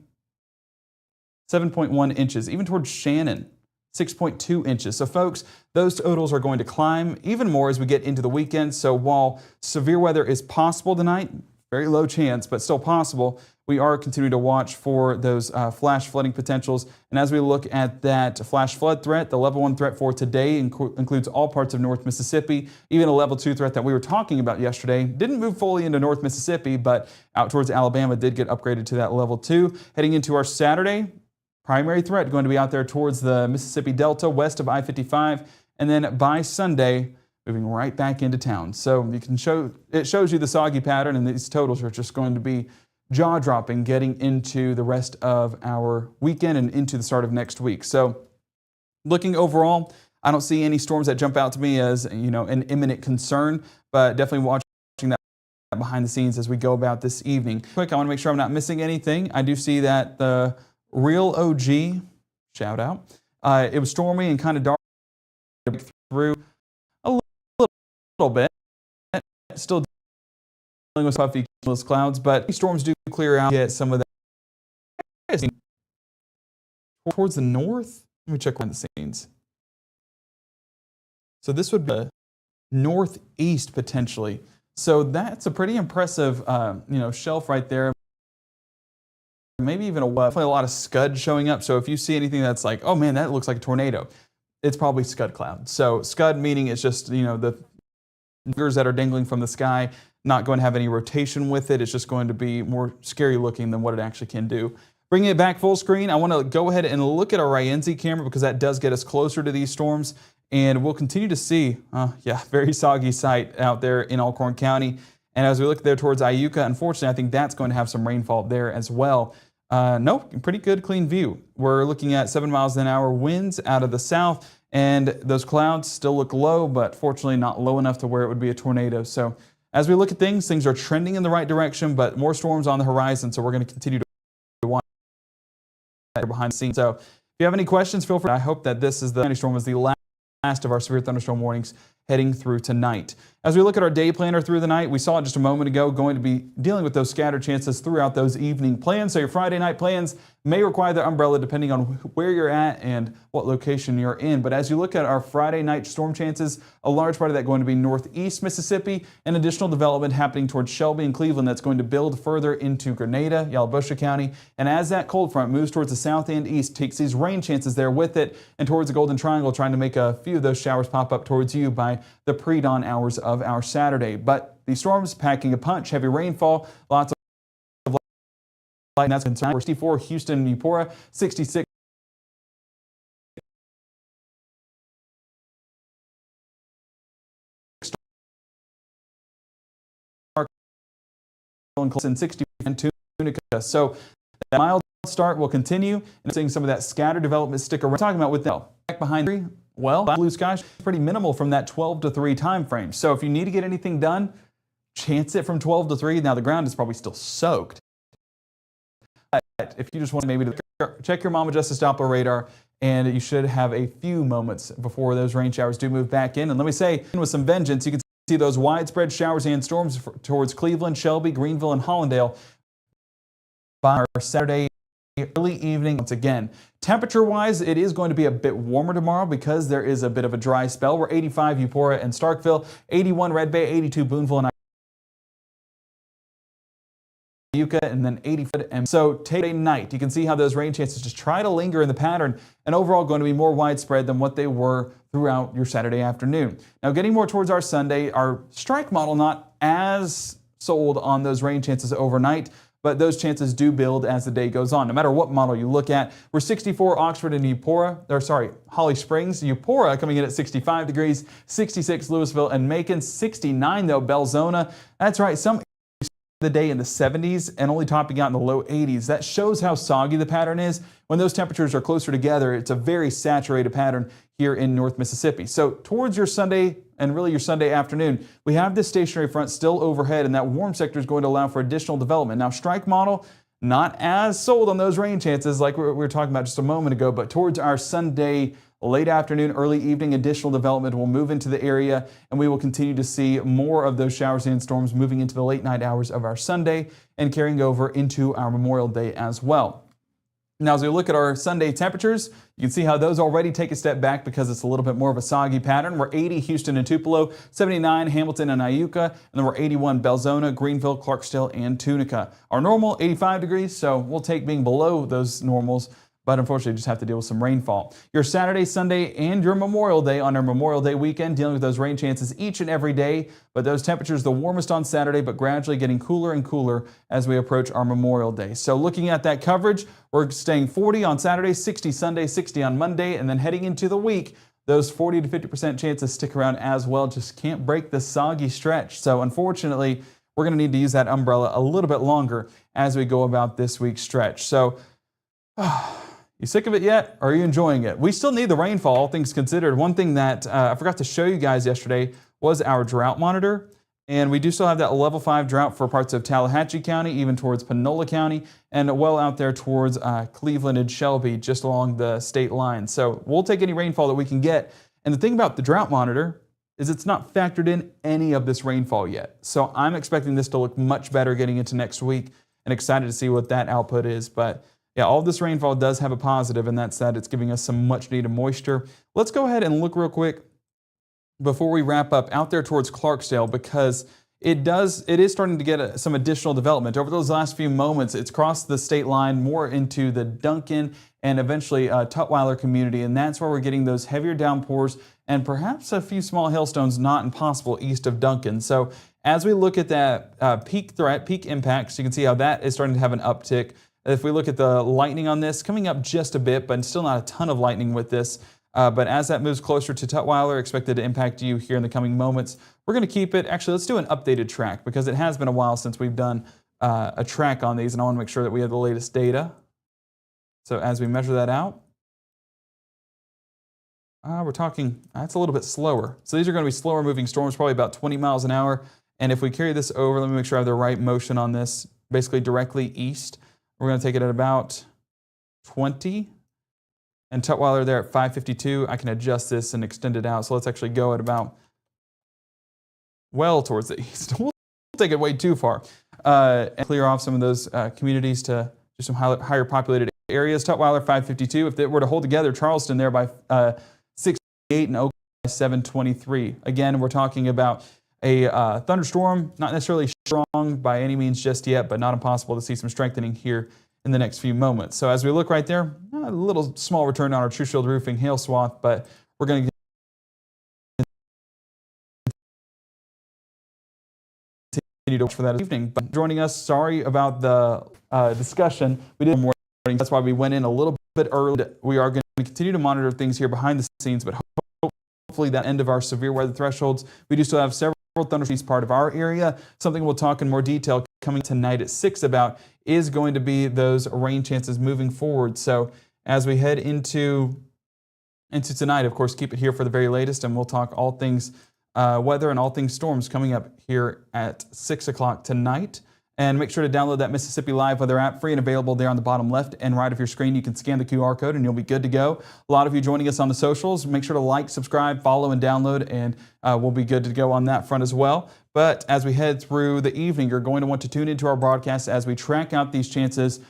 7.1 inches, even towards Shannon, 6.2 inches. So folks, those totals are going to climb even more as we get into the weekend. So while severe weather is possible tonight, very low chance, but still possible, we are continuing to watch for those flash flooding potentials. And as we look at that flash flood threat, the level 1 threat for today includes all parts of North Mississippi. Even a level 2 threat that we were talking about yesterday didn't move fully into North Mississippi, but out towards Alabama did get upgraded to that level 2. Heading into our Saturday, primary threat going to be out there towards the Mississippi Delta west of I-55. And then by Sunday, moving right back into town. So you can it shows you the soggy pattern, and these totals are just going to be jaw-dropping getting into the rest of our weekend and into the start of next week. So looking overall, I don't see any storms that jump out to me as an imminent concern, but definitely watching that behind the scenes as we go about this evening. Quick, I want to make sure I'm not missing anything. I do see that the Real OG, shout out, it was stormy and kind of dark through a little bit, still dealing with puffy clouds, but these storms do clear out, get some of that towards the north. Let me check behind the scenes. So this would be the northeast potentially. So that's a pretty impressive, shelf right there. Maybe even a lot of scud showing up. So if you see anything that's like, oh man, that looks like a tornado, it's probably scud cloud. So scud meaning it's just, the fingers that are dangling from the sky, not going to have any rotation with it. It's just going to be more scary looking than what it actually can do. Bringing it back full screen, I want to go ahead and look at our Rienzi camera because that does get us closer to these storms. And we'll continue to see, very soggy sight out there in Alcorn County. And as we look there towards Iuka, unfortunately, I think that's going to have some rainfall there as well. No, pretty good clean view. We're looking at 7 miles an hour winds out of the south, and those clouds still look low, but fortunately not low enough to where it would be a tornado. So as we look at things are trending in the right direction, but more storms on the horizon. So we're going to continue to watch behind the scenes. So if you have any questions, feel free. I hope that this is the storm was the last of our severe thunderstorm warnings heading through tonight. As we look at our day planner through the night, we saw it just a moment ago, going to be dealing with those scattered chances throughout those evening plans. So your Friday night plans may require the umbrella depending on where you're at and what location you're in. But as you look at our Friday night storm chances, a large part of that going to be northeast Mississippi, and additional development happening towards Shelby and Cleveland that's going to build further into Grenada, Yalobusha County. And as that cold front moves towards the south and east, takes these rain chances there with it and towards the Golden Triangle, trying to make a few of those showers pop up towards you by the pre-dawn hours of our Saturday. But these storms packing a punch, heavy rainfall, lots of light, and that's concerned. 64, Houston, Eupora, 66. And 60 and Tunica. So that mild start will continue, and seeing some of that scattered development stick around. We're talking about with them back behind 3. Well, blue skies pretty minimal from that 12 to 3 time frame. So if you need to get anything done, chance it from 12 to 3. Now the ground is probably still soaked. But if you just want to maybe check your Mama Justice Doppler radar, and you should have a few moments before those rain showers do move back in. And let me say, with some vengeance, you can see those widespread showers and storms towards Cleveland, Shelby, Greenville, and Hollandale by our Saturday early evening. Once again, temperature-wise, it is going to be a bit warmer tomorrow because there is a bit of a dry spell. We're 85 Eupora and Starkville, 81 Red Bay, 82 Boonville and Iuka, and then 80. And so today night, you can see how those rain chances just try to linger in the pattern, and overall going to be more widespread than what they were throughout your Saturday afternoon. Now, getting more towards our Sunday, our strike model not as sold on those rain chances overnight, but those chances do build as the day goes on. No matter what model you look at, we're 64 Oxford and Holly Springs. Eupora coming in at 65 degrees, 66 Louisville and Macon, 69 though Belzona. That's right, some the day in the 70s and only topping out in the low 80s. That shows how soggy the pattern is. When those temperatures are closer together, it's a very saturated pattern here in North Mississippi. So towards your Sunday and really your Sunday afternoon, we have this stationary front still overhead, and that warm sector is going to allow for additional development. Now, strike model, not as sold on those rain chances like we were talking about just a moment ago, but towards our Sunday late afternoon, early evening, additional development will move into the area, and we will continue to see more of those showers and storms moving into the late night hours of our Sunday and carrying over into our Memorial Day as well. Now, as we look at our Sunday temperatures, you can see how those already take a step back because it's a little bit more of a soggy pattern. We're 80 Houston and Tupelo, 79 Hamilton and Iuka, and then we're 81 Belzona, Greenville, Clarksdale, and Tunica. Our normal 85 degrees, so we'll take being below those normals, but unfortunately just have to deal with some rainfall. Your Saturday, Sunday, and your Memorial Day on our Memorial Day weekend, dealing with those rain chances each and every day, but those temperatures the warmest on Saturday, but gradually getting cooler and cooler as we approach our Memorial Day. So looking at that coverage, we're staying 40 on Saturday, 60 Sunday, 60 on Monday, and then heading into the week, those 40 to 50% chances stick around as well. Just can't break the soggy stretch. So unfortunately, we're going to need to use that umbrella a little bit longer as we go about this week's stretch. So, you sick of it yet, or are you enjoying it? We still need the rainfall, all things considered. One thing that I forgot to show you guys yesterday was our drought monitor. And we do still have that level 5 drought for parts of Tallahatchie County, even towards Panola County, and well out there towards Cleveland and Shelby, just along the state line. So we'll take any rainfall that we can get. And the thing about the drought monitor is it's not factored in any of this rainfall yet. So I'm expecting this to look much better getting into next week, and excited to see what that output is. But yeah, all of this rainfall does have a positive, and that's that it's giving us some much needed moisture. Let's go ahead and look real quick before we wrap up out there towards Clarksdale, because it is starting to get some additional development. Over those last few moments, it's crossed the state line more into the Duncan and eventually Tutwiler community, and that's where we're getting those heavier downpours and perhaps a few small hailstones not impossible east of Duncan. So as we look at that peak threat, peak impacts, you can see how that is starting to have an uptick. If we look at the lightning on this, coming up just a bit, but still not a ton of lightning with this. But as that moves closer to Tutwiler, expected to impact you here in the coming moments. We're going to keep it. Actually, let's do an updated track because it has been a while since we've done a track on these, and I want to make sure that we have the latest data. So as we measure that out, we're talking, that's a little bit slower. So these are going to be slower moving storms, probably about 20 miles an hour. And if we carry this over, let me make sure I have the right motion on this, basically directly east. We're going to take it at about 20. And Tutwiler there at 552. I can adjust this and extend it out. So let's actually go at about, well, towards the east. We'll take it way too far. And clear off some of those communities to some higher populated areas. Tutwiler 552. If it were to hold together, Charleston there by 688 and Oak by 723. Again, we're talking about a thunderstorm, not necessarily strong by any means just yet, but not impossible to see some strengthening here in the next few moments. So as we look right there, a little small return on our True Shield Roofing hail swath, but we're going to continue to watch for that evening. But joining us, sorry about the discussion. We did more. That's why we went in a little bit early. We are going to continue to monitor things here behind the scenes, but hopefully that end of our severe weather thresholds. We do still have several thunderstorms part of our area. Something we'll talk in more detail coming tonight at 6 about is going to be those rain chances moving forward. So as we head into tonight, of course, keep it here for the very latest, and we'll talk all things weather and all things storms coming up here at 6 o'clock tonight. And make sure to download that Mississippi Live Weather app, free and available there on the bottom left and right of your screen. You can scan the QR code and you'll be good to go. A lot of you joining us on the socials. Make sure to like, subscribe, follow, and download, and we'll be good to go on that front as well. But as we head through the evening, you're going to want to tune into our broadcast as we track out these chances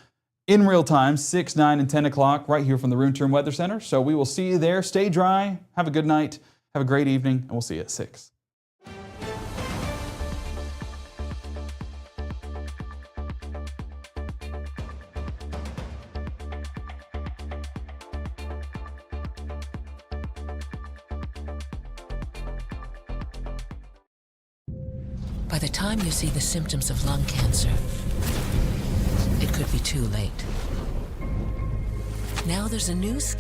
in real time, 6, 9, and 10 o'clock, right here from the Room Term Weather Center. So we will see you there. Stay dry. Have a good night. Have a great evening, and we'll see you at 6. By the time you see the symptoms of lung cancer, it could be too late. Now there's a new